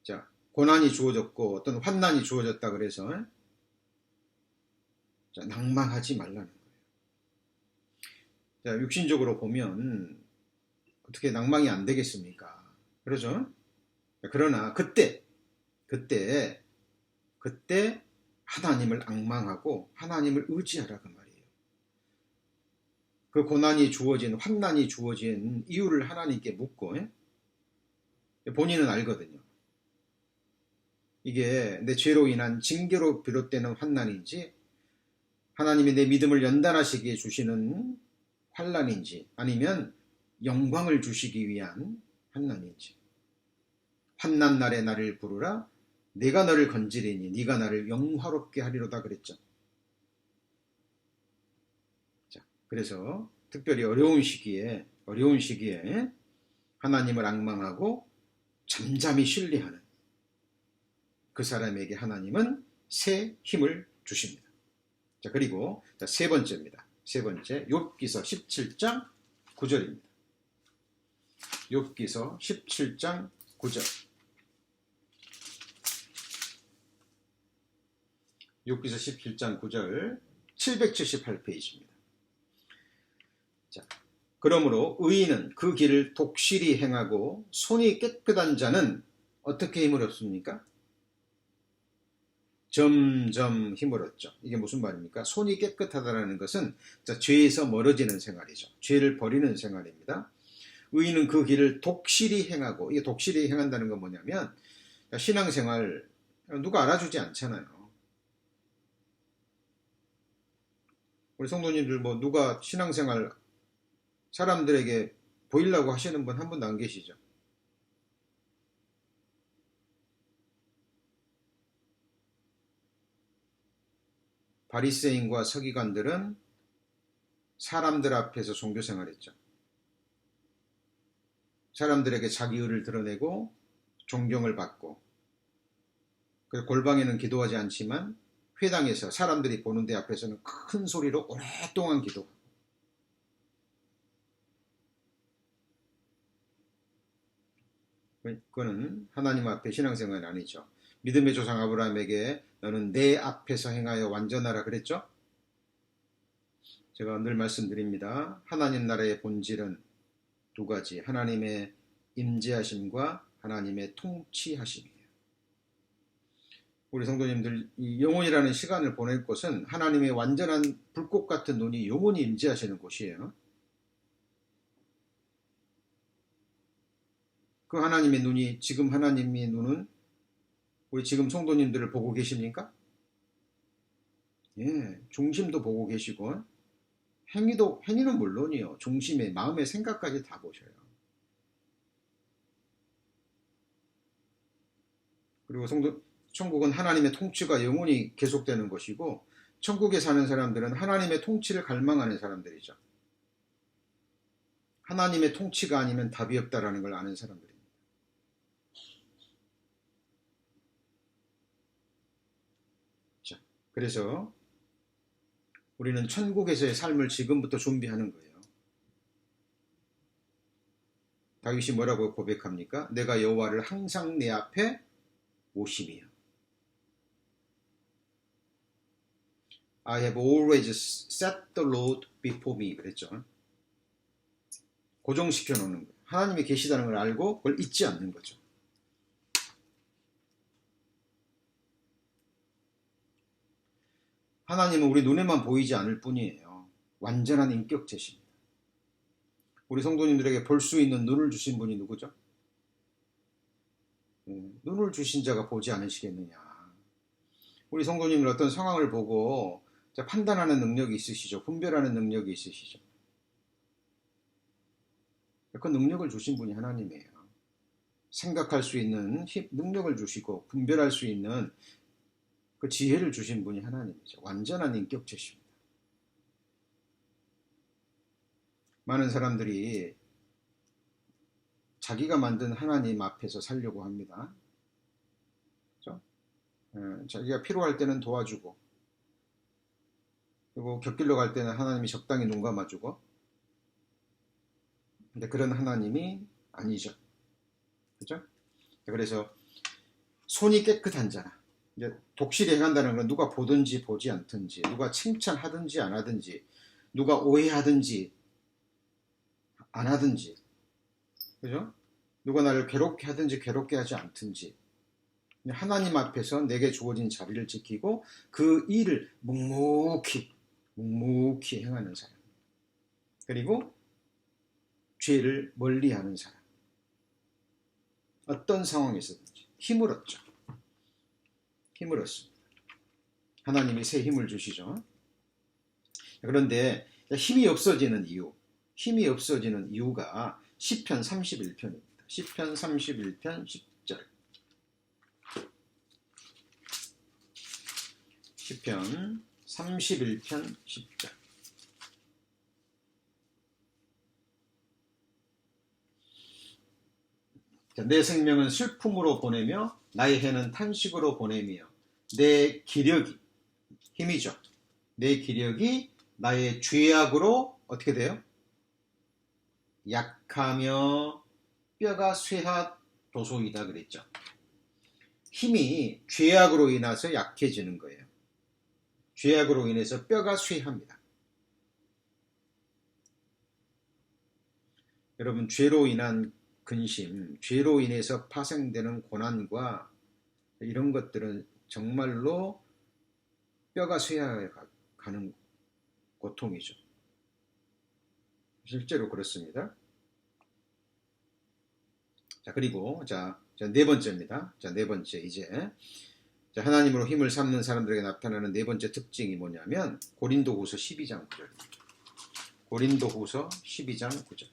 자, 고난이 주어졌고 어떤 환난이 주어졌다 그래서 자, 낭망하지 말라는 거예요. 자, 육신적으로 보면 어떻게 낭망이 안 되겠습니까? 그러죠? 그러나 그때 하나님을 앙망하고 하나님을 의지하라 그 말이에요. 그 고난이 주어진 환난이 주어진 이유를 하나님께 묻고 본인은 알거든요. 이게 내 죄로 인한 징계로 비롯되는 환난인지 하나님이 내 믿음을 연단하시기에 주시는 환난인지 아니면 영광을 주시기 위한 환난인지. 환난 날에 나를 부르라 내가 너를 건지리니 네가 나를 영화롭게 하리로다 그랬죠. 자, 그래서 특별히 어려운 시기에 하나님을 앙망하고 잠잠히 신뢰하는 그 사람에게 하나님은 새 힘을 주십니다. 자, 그리고 세 번째입니다. 세 번째, 욥기서 17장 9절입니다. 욥기서 17장 9절. 욥기서 17장 9절 778페이지입니다. 자, 그러므로 의인은 그 길을 독실히 행하고 손이 깨끗한 자는 어떻게 힘을 얻습니까? 점점 힘을 얻죠. 이게 무슨 말입니까? 손이 깨끗하다는 것은 죄에서 멀어지는 생활이죠. 죄를 버리는 생활입니다. 의인은 그 길을 독실히 행하고, 이게 독실히 행한다는 건 뭐냐면 신앙생활 누가 알아주지 않잖아요. 우리 성도님들 뭐 누가 신앙생활 사람들에게 보이려고 하시는 분 한 분도 안 계시죠. 바리새인과 서기관들은 사람들 앞에서 종교생활했죠. 사람들에게 자기 의를 드러내고 존경을 받고, 그래서 골방에는 기도하지 않지만 회당에서 사람들이 보는 데 앞에서는 큰 소리로 오랫동안 기도하고, 그거는 하나님 앞에 신앙생활이 아니죠. 믿음의 조상 아브라함에게 너는 내 앞에서 행하여 완전하라 그랬죠. 제가 늘 말씀드립니다. 하나님 나라의 본질은 두 가지, 하나님의 임재하심과 하나님의 통치하심이에요. 우리 성도님들, 이 영혼이라는 시간을 보낼 곳은 하나님의 완전한 불꽃 같은 눈이 영원히 임재하시는 곳이에요. 그 하나님의 눈이, 지금 하나님의 눈은 우리 지금 성도님들을 보고 계십니까? 예, 중심도 보고 계시고 행위는 물론이요. 중심의 마음의 생각까지 다 보셔요. 그리고 천국은 하나님의 통치가 영원히 계속되는 것이고, 천국에 사는 사람들은 하나님의 통치를 갈망하는 사람들이죠. 하나님의 통치가 아니면 답이 없다라는 걸 아는 사람들입니다. 자, 그래서 우리는 천국에서의 삶을 지금부터 준비하는 거예요. 다윗이 뭐라고 고백합니까? 내가 여호와를 항상 내 앞에 모심이요. I have always set the Lord before me 그랬죠. 고정시켜 놓는 거예요. 하나님이 계시다는 걸 알고 그걸 잊지 않는 거죠. 하나님은 우리 눈에만 보이지 않을 뿐이에요. 완전한 인격체십니다. 우리 성도님들에게 볼 수 있는 눈을 주신 분이 누구죠? 눈을 주신 자가 보지 않으시겠느냐. 우리 성도님은 어떤 상황을 보고 판단하는 능력이 있으시죠. 분별하는 능력이 있으시죠. 그 능력을 주신 분이 하나님이에요. 생각할 수 있는 능력을 주시고 분별할 수 있는 그 지혜를 주신 분이 하나님이죠. 완전한 인격체십니다. 많은 사람들이 자기가 만든 하나님 앞에서 살려고 합니다. 그렇죠? 자기가 필요할 때는 도와주고, 그리고 곁길로 갈 때는 하나님이 적당히 눈 감아주고, 근데 그런 하나님이 아니죠. 그죠? 그래서 손이 깨끗한 자라. 이제 독실히 행한다는 건 누가 보든지 보지 않든지, 누가 칭찬하든지 안 하든지, 누가 오해하든지 안 하든지, 그죠? 누가 나를 괴롭게 하든지 괴롭게 하지 않든지, 하나님 앞에서 내게 주어진 자리를 지키고 그 일을 묵묵히 행하는 사람. 그리고 죄를 멀리하는 사람. 어떤 상황에서든지 힘을 얻죠. 힘을 얻습니다. 하나님이 새 힘을 주시죠. 그런데 힘이 없어지는 이유가 시편 31편입니다. 시편 31편 10절. 시편 31편 10절. 내 생명은 슬픔으로 보내며 나의 해는 탄식으로 보내며 내 기력이, 힘이죠. 내 기력이 나의 죄악으로 어떻게 돼요? 약하며 뼈가 쇠하도소이다 그랬죠. 힘이 죄악으로 인해서 약해지는 거예요. 죄악으로 인해서 뼈가 쇠합니다. 여러분, 죄로 인한 근심, 죄로 인해서 파생되는 고난과 이런 것들은 정말로 뼈가 쇠하여 가는 고통이죠. 실제로 그렇습니다. 자, 그리고 네 번째입니다. 네 번째 이제 하나님으로 힘을 삼는 사람들에게 나타나는 네 번째 특징이 뭐냐면 고린도후서 12장 9절입니다. 고린도후서 12장 9절.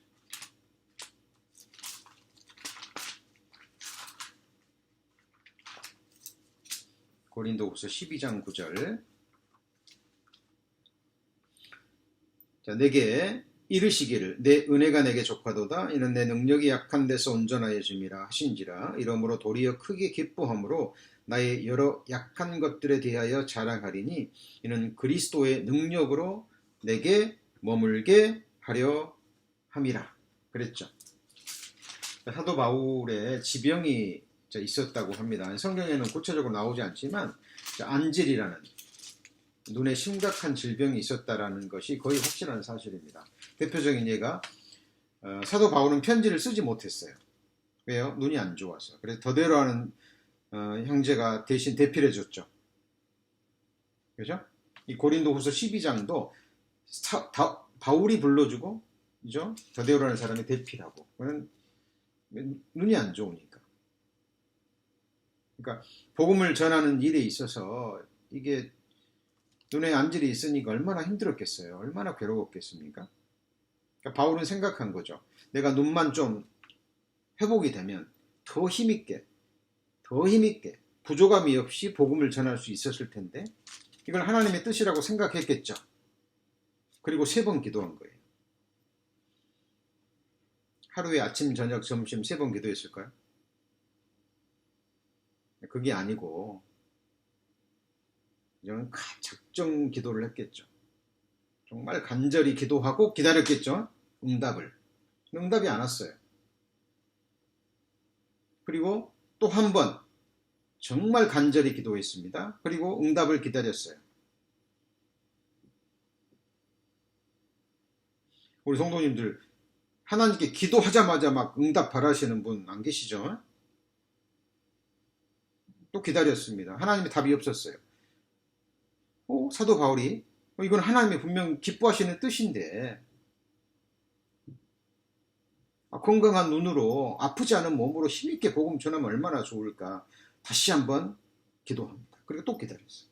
고린도후서 12장 9절. 자, 내게 이르시기를 내 은혜가 내게 족하도다. 이는 내 능력이 약한 데서 온전하여 짐이라 하신지라. 이러므로 도리어 크게 기뻐함으로 나의 여러 약한 것들에 대하여 자랑하리니 이는 그리스도의 능력으로 내게 머물게 하려 함이라. 그랬죠. 사도 바울의 지병이 있었다고 합니다. 성경에는 구체적으로 나오지 않지만 안질이라는 눈에 심각한 질병이 있었다라는 것이 거의 확실한 사실입니다. 대표적인 예가 사도 바울은 편지를 쓰지 못했어요. 왜요? 눈이 안 좋아서. 그래서 더데로하는 형제가 대신 대필해 줬죠. 그죠? 이 고린도후서 12장도 바울이 불러주고, 그죠? 더데로라는 사람이 대필하고. 그는 눈이 안 좋으니까. 그러니까 복음을 전하는 일에 있어서 이게 눈에 안질이 있으니까 얼마나 힘들었겠어요. 얼마나 괴로웠겠습니까? 그러니까 바울은 생각한 거죠. 내가 눈만 좀 회복이 되면 더 힘있게 부족함이 없이 복음을 전할 수 있었을 텐데 이걸 하나님의 뜻이라고 생각했겠죠. 그리고 3번 기도한 거예요. 하루에 아침, 저녁, 점심 3번 기도했을까요? 그게 아니고 이런 작정 기도를 했겠죠. 정말 간절히 기도하고 기다렸겠죠. 응답이 안 왔어요. 그리고 또 한 번 정말 간절히 기도했습니다. 그리고 응답을 기다렸어요. 우리 성도님들 하나님께 기도하자마자 막 응답 바라시는 분 안 계시죠? 또 기다렸습니다. 하나님의 답이 없었어요. 사도 바울이 이건 하나님이 분명 기뻐하시는 뜻인데 건강한 눈으로 아프지 않은 몸으로 힘있게 복음 전하면 얼마나 좋을까. 다시 한번 기도합니다. 그리고 또 기다렸어요.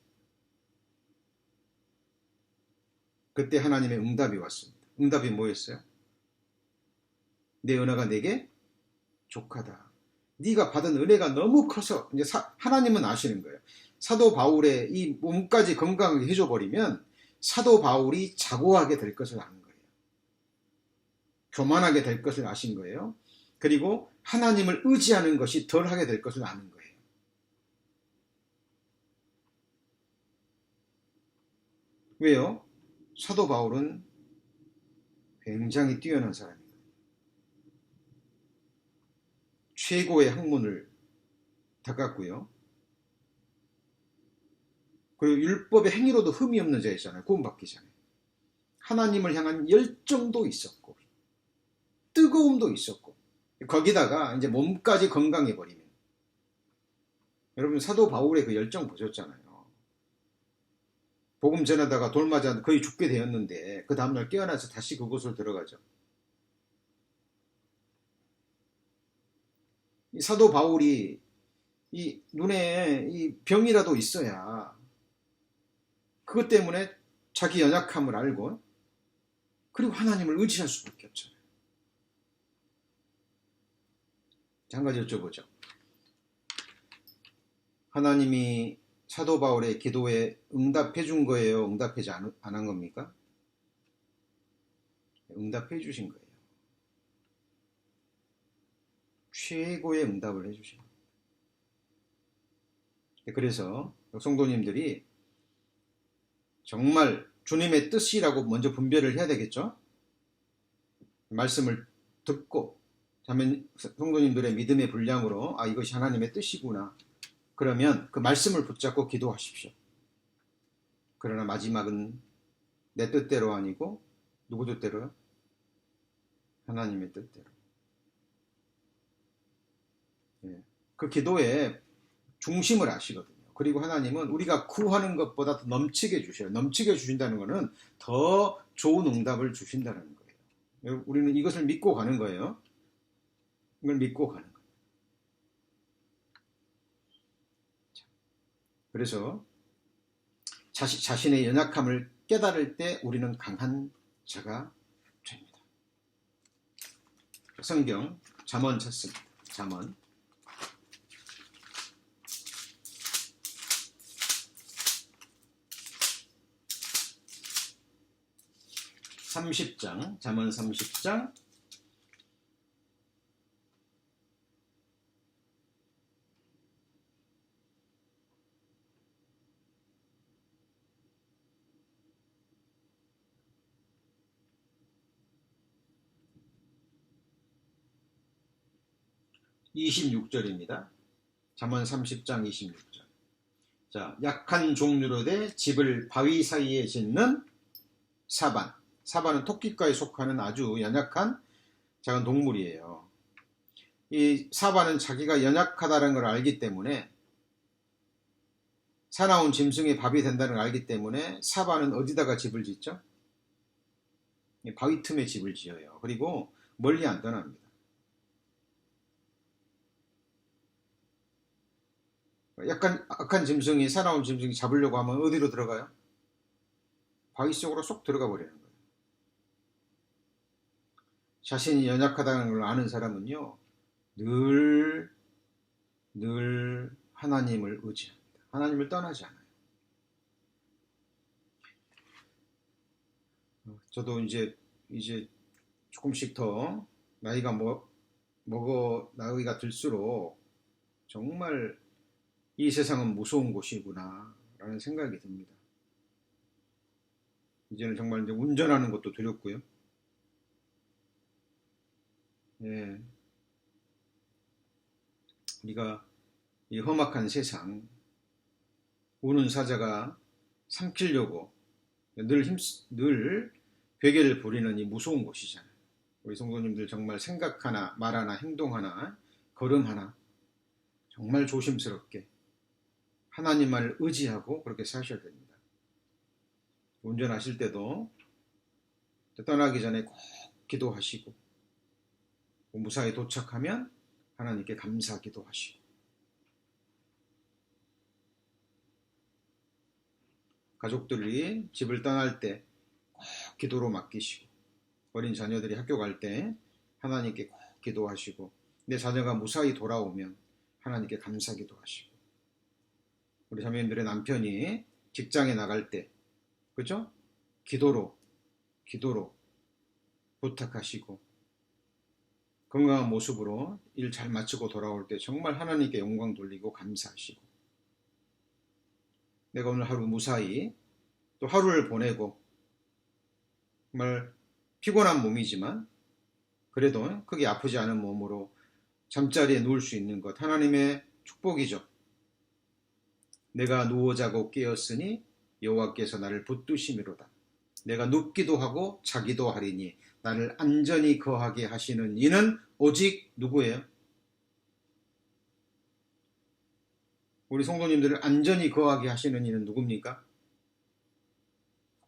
그때 하나님의 응답이 왔습니다. 응답이 뭐였어요? 내 은혜가 내게 족하다. 네가 받은 은혜가 너무 커서 이제 하나님은 아시는 거예요. 사도 바울의 이 몸까지 건강하게 해줘버리면 사도 바울이 자고하게 될 것을 아는 거예요. 교만하게 될 것을 아신 거예요. 그리고 하나님을 의지하는 것이 덜하게 될 것을 아는 거예요. 왜요? 사도 바울은 굉장히 뛰어난 사람입니다. 최고의 학문을 닦았고요. 그리고 율법의 행위로도 흠이 없는 자였잖아요. 구원받기 전에. 하나님을 향한 열정도 있었고 뜨거움도 있었고 거기다가 이제 몸까지 건강해버리면 여러분 사도 바울의 그 열정 보셨잖아요. 복음 전하다가 돌 맞아 거의 죽게 되었는데 그 다음날 깨어나서 다시 그곳으로 들어가죠. 이 사도 바울이 이 눈에 이 병이라도 있어야 그것 때문에 자기 연약함을 알고 그리고 하나님을 의지할 수밖에 없잖아요. 한 가지 여쭤보죠. 하나님이 사도 바울의 기도에 응답해 준 거예요? 응답하지 안 한 겁니까? 응답해 주신 거예요. 최고의 응답을 해 주신 거예요. 그래서 성도님들이 정말 주님의 뜻이라고 먼저 분별을 해야 되겠죠? 말씀을 듣고 성도님들의 믿음의 분량으로 이것이 하나님의 뜻이구나. 그러면 그 말씀을 붙잡고 기도하십시오. 그러나 마지막은 내 뜻대로 아니고 누구 뜻대로요? 하나님의 뜻대로. 그 기도의 중심을 아시거든요. 그리고 하나님은 우리가 구하는 것보다 더 넘치게 주셔요. 넘치게 주신다는 것은 더 좋은 응답을 주신다는 거예요. 우리는 이것을 믿고 가는 거예요. 이걸 믿고 가는 거예요. 그래서 자신의 연약함을 깨달을 때 우리는 강한 자가 됩니다. 성경 잠언 찾습니다. 잠언 30장, 잠언 30장 26절입니다. 잠언 30장 26절. 자, 약한 종류로 돼 집을 바위 사이에 짓는 사반. 사반은 토끼과에 속하는 아주 연약한 작은 동물이에요. 이 사반은 자기가 연약하다는 걸 알기 때문에, 사나운 짐승의 밥이 된다는 걸 알기 때문에 사반은 어디다가 집을 짓죠? 바위 틈에 집을 지어요. 그리고 멀리 안 떠납니다. 약간 악한 짐승이, 사나운 짐승이 잡으려고 하면 어디로 들어가요? 바위 속으로 쏙 들어가 버리는 거예요. 자신이 연약하다는 걸 아는 사람은요, 늘 하나님을 의지합니다. 하나님을 떠나지 않아요. 저도 이제 조금씩 더 나이가 나이가 들수록 정말 이 세상은 무서운 곳이구나 라는 생각이 듭니다. 이제는 정말 이제 운전하는 것도 두렵고요. 예. 우리가 이 험악한 세상, 우는 사자가 삼키려고 늘 괴계를 부리는 이 무서운 곳이잖아요. 우리 성도님들 정말 생각 하나, 말 하나, 행동 하나, 걸음 하나 정말 조심스럽게 하나님만을 의지하고 그렇게 사셔야 됩니다. 운전하실 때도 떠나기 전에 꼭 기도하시고, 무사히 도착하면 하나님께 감사 기도하시고, 가족들이 집을 떠날 때 꼭 기도로 맡기시고, 어린 자녀들이 학교 갈 때 하나님께 꼭 기도하시고, 내 자녀가 무사히 돌아오면 하나님께 감사 기도하시고, 우리 자매님들의 남편이 직장에 나갈 때, 그죠? 기도로 부탁하시고, 건강한 모습으로 일 잘 마치고 돌아올 때 정말 하나님께 영광 돌리고 감사하시고, 내가 오늘 하루 무사히 또 하루를 보내고, 정말 피곤한 몸이지만 그래도 크게 아프지 않은 몸으로 잠자리에 누울 수 있는 것, 하나님의 축복이죠. 내가 누워 자고 깨었으니 여호와께서 나를 붙드심이로다. 내가 눕기도 하고 자기도 하리니 나를 안전히 거하게 하시는 이는 오직 누구예요? 우리 성도님들을 안전히 거하게 하시는 이는 누굽니까?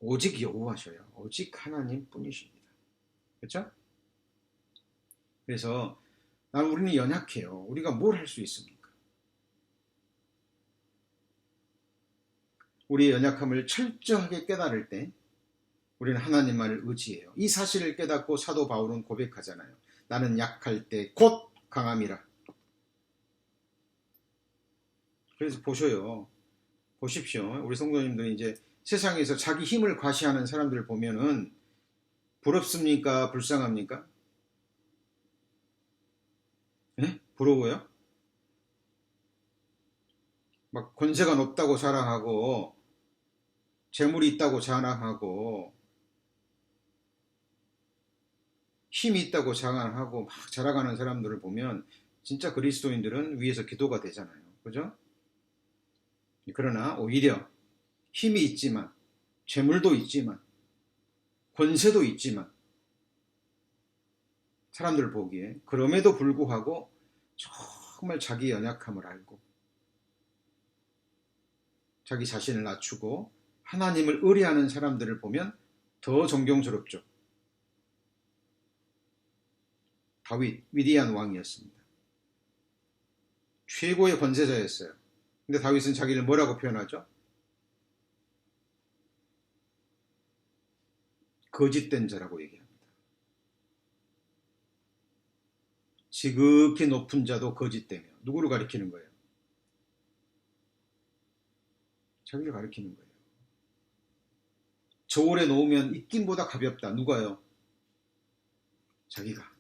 오직 여호와셔요. 오직 하나님 뿐이십니다. 그렇죠? 그래서 우리는 연약해요. 우리가 뭘 할 수 있습니까? 우리의 연약함을 철저하게 깨달을 때 우리는 하나님만을 의지해요. 이 사실을 깨닫고 사도 바울은 고백하잖아요. 나는 약할 때 곧 강함이라. 그래서 보십시오. 우리 성도님들이 이제 세상에서 자기 힘을 과시하는 사람들을 보면은 부럽습니까? 불쌍합니까? 네? 부러워요? 막 권세가 높다고 자랑하고, 재물이 있다고 자랑하고, 힘이 있다고 자랑하고 막 자랑하는 사람들을 보면 진짜 그리스도인들은 위에서 기도가 되잖아요. 그죠? 그러나 오히려 힘이 있지만, 재물도 있지만, 권세도 있지만, 사람들 보기에 그럼에도 불구하고 정말 자기 연약함을 알고 자기 자신을 낮추고 하나님을 의뢰하는 사람들을 보면 더 존경스럽죠. 다윗, 위대한 왕이었습니다. 최고의 권세자였어요. 근데 다윗은 자기를 뭐라고 표현하죠? 거짓된 자라고 얘기합니다. 지극히 높은 자도 거짓되며. 누구를 가리키는 거예요? 자기를 가리키는 거예요. 저울에 놓으면 입김보다 가볍다. 누가요? 자기가.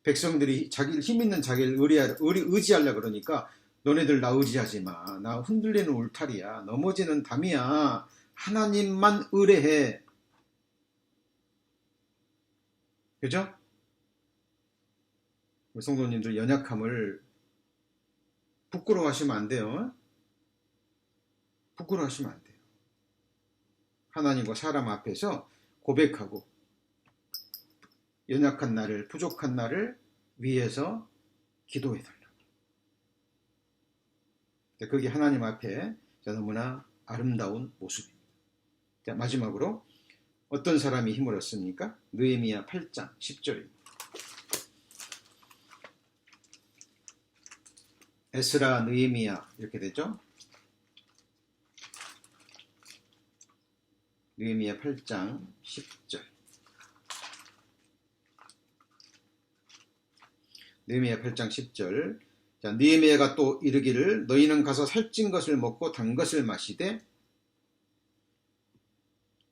백성들이 힘있는 자기를 의지하려고 그러니까 너네들 나 의지하지 마. 나 흔들리는 울타리야. 넘어지는 담이야. 하나님만 의뢰해. 그죠? 우리 성도님들 연약함을 부끄러워하시면 안 돼요. 부끄러워하시면 안 돼요. 하나님과 사람 앞에서 고백하고 연약한 나를, 부족한 나를 위해서 기도해달라고. 그게 하나님 앞에 너무나 아름다운 모습입니다. 자, 마지막으로 어떤 사람이 힘을 얻습니까? 느헤미야 8장 10절입니다. 에스라, 느헤미야 이렇게 되죠. 느헤미야 8장 10절. 느헤미야 8장 10절. 자, 느헤미야가 또 이르기를 너희는 가서 살찐 것을 먹고 단 것을 마시되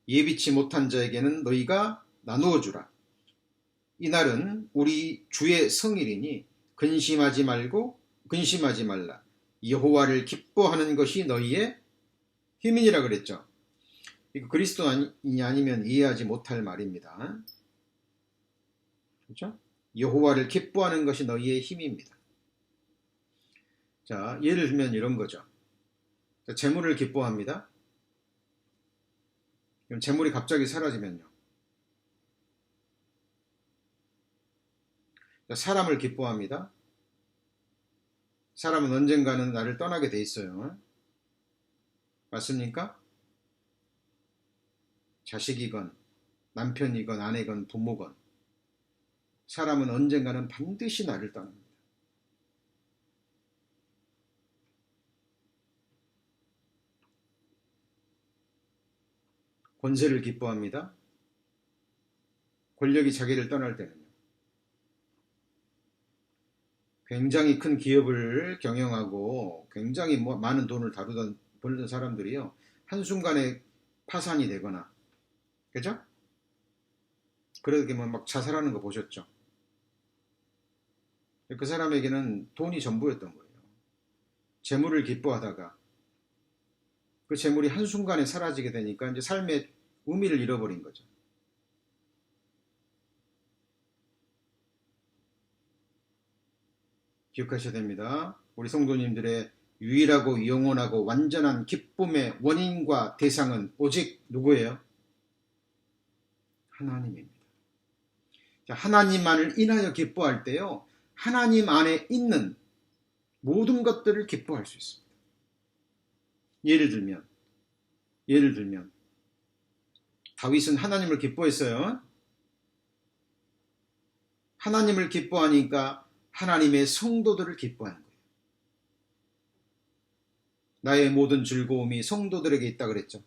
예비치 못한 자에게는 너희가 나누어 주라. 이날은 우리 주의 성일이니 근심하지 말라. 여호와를 기뻐하는 것이 너희의 힘이니라 그랬죠. 이거 그리스도인이 아니면 이해하지 못할 말입니다. 그렇죠? 여호와를 기뻐하는 것이 너희의 힘입니다. 자, 예를 들면 이런 거죠. 자, 재물을 기뻐합니다. 그럼 재물이 갑자기 사라지면요. 자, 사람을 기뻐합니다. 사람은 언젠가는 나를 떠나게 돼 있어요. 맞습니까? 자식이건 남편이건 아내건 부모건 사람은 언젠가는 반드시 나를 떠납니다. 권세를 기뻐합니다. 권력이 자기를 떠날 때는요. 굉장히 큰 기업을 경영하고 굉장히 많은 돈을 벌던 사람들이요. 한순간에 파산이 되거나 그죠? 그러게 막 자살하는 거 보셨죠? 그 사람에게는 돈이 전부였던 거예요. 재물을 기뻐하다가 그 재물이 한순간에 사라지게 되니까 이제 삶의 의미를 잃어버린 거죠. 기억하셔야 됩니다. 우리 성도님들의 유일하고 영원하고 완전한 기쁨의 원인과 대상은 오직 누구예요? 하나님입니다. 자, 하나님만을 인하여 기뻐할 때요. 하나님 안에 있는 모든 것들을 기뻐할 수 있습니다. 예를 들면 다윗은 하나님을 기뻐했어요. 하나님을 기뻐하니까 하나님의 성도들을 기뻐하는 거예요. 나의 모든 즐거움이 성도들에게 있다 그랬죠.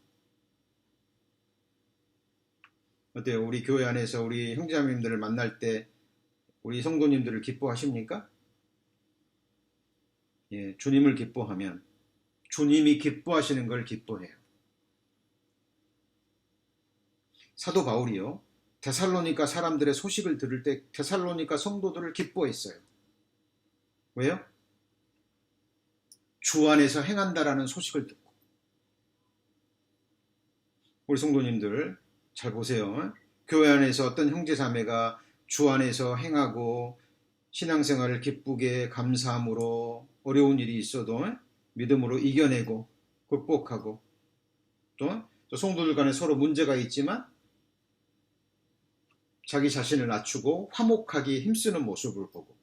어때요? 우리 교회 안에서 우리 형제자매님들을 만날 때 우리 성도님들을 기뻐하십니까? 예, 주님을 기뻐하면 주님이 기뻐하시는 걸 기뻐해요. 사도 바울이요. 데살로니가 사람들의 소식을 들을 때 데살로니가 성도들을 기뻐했어요. 왜요? 주 안에서 행한다라는 소식을 듣고. 우리 성도님들 잘 보세요. 교회 안에서 어떤 형제자매가 주 안에서 행하고 신앙생활을 기쁘게 감사함으로 어려운 일이 있어도 믿음으로 이겨내고 극복하고 또 성도들 간에 서로 문제가 있지만 자기 자신을 낮추고 화목하게 힘쓰는 모습을 보고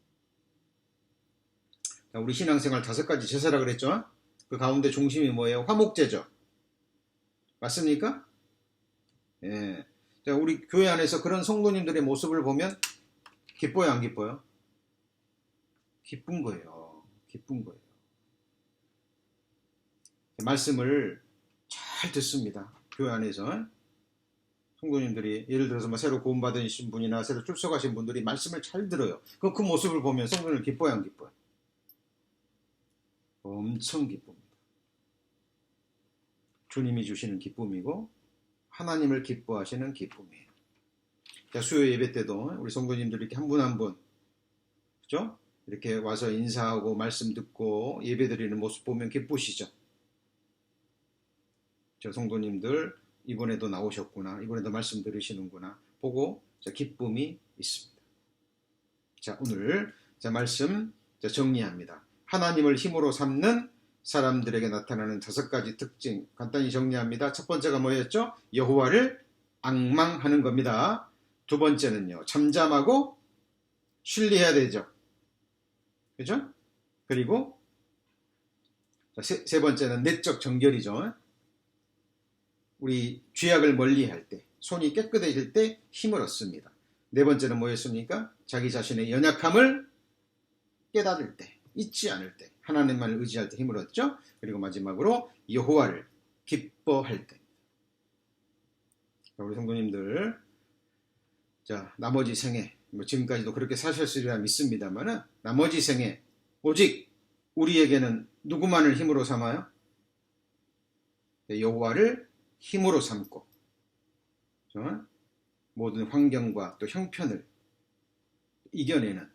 우리 신앙생활 5가지 제사라 그랬죠? 그 가운데 중심이 뭐예요? 화목제죠. 맞습니까? 예. 자, 우리 교회 안에서 그런 성도님들의 모습을 보면 기뻐요, 안 기뻐요? 기쁜 거예요. 기쁜 거예요. 말씀을 잘 듣습니다. 교회 안에서. 성도님들이 예를 들어서 뭐 새로 구원받으신 분이나 새로 출석하신 분들이 말씀을 잘 들어요. 그 모습을 보면 성도님들 기뻐요, 안 기뻐요? 엄청 기쁩니다. 주님이 주시는 기쁨이고 하나님을 기뻐하시는 기쁨이에요. 수요 예배 때도 우리 성도님들이 이렇게 한 분 한 분, 그죠? 이렇게 와서 인사하고 말씀 듣고 예배 드리는 모습 보면 기쁘시죠? 저 성도님들 이번에도 나오셨구나, 이번에도 말씀 들으시는구나 보고 기쁨이 있습니다. 자, 오늘 말씀 정리합니다. 하나님을 힘으로 삼는 사람들에게 나타나는 5가지 특징 간단히 정리합니다. 첫 번째가 뭐였죠? 여호와를 앙망하는 겁니다. 두 번째는요, 잠잠하고 신뢰해야 되죠. 그죠? 그리고 세 번째는 내적 정결이죠. 우리 죄악을 멀리할 때, 손이 깨끗해질 때 힘을 얻습니다. 네 번째는 뭐였습니까? 자기 자신의 연약함을 깨달을 때, 잊지 않을 때, 하나님만을 의지할 때 힘을 얻죠. 그리고 마지막으로 여호와를 기뻐할 때. 우리 성도님들, 자, 나머지 생에 지금까지도 그렇게 사셨으리라 믿습니다만 나머지 생에 오직 우리에게는 누구만을 힘으로 삼아요? 여호와를 힘으로 삼고 모든 환경과 또 형편을 이겨내는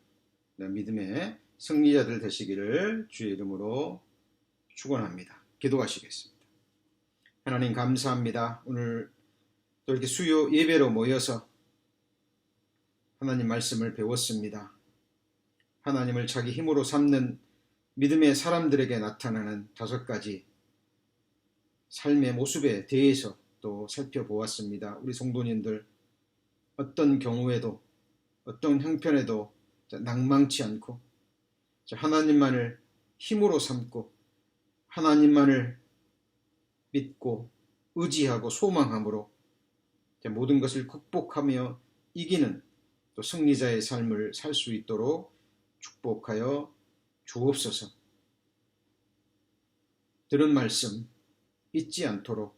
믿음의 승리자들 되시기를 주의 이름으로 축원합니다. 기도하시겠습니다. 하나님 감사합니다. 오늘 또 이렇게 수요 예배로 모여서 하나님 말씀을 배웠습니다. 하나님을 자기 힘으로 삼는 믿음의 사람들에게 나타나는 5가지 삶의 모습에 대해서 또 살펴보았습니다. 우리 성도님들 어떤 경우에도 어떤 형편에도 낭망치 않고 하나님만을 힘으로 삼고 하나님만을 믿고 의지하고 소망함으로 모든 것을 극복하며 이기는 또 승리자의 삶을 살 수 있도록 축복하여 주옵소서. 들은 말씀 잊지 않도록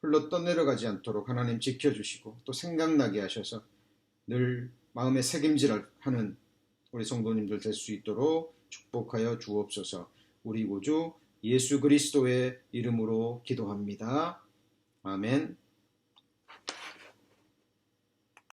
흘러 떠내려가지 않도록 하나님 지켜주시고 또 생각나게 하셔서 늘 마음에 새김질하는 우리 성도님들 될 수 있도록 축복하여 주옵소서. 우리 구주 예수 그리스도의 이름으로 기도합니다. 아멘.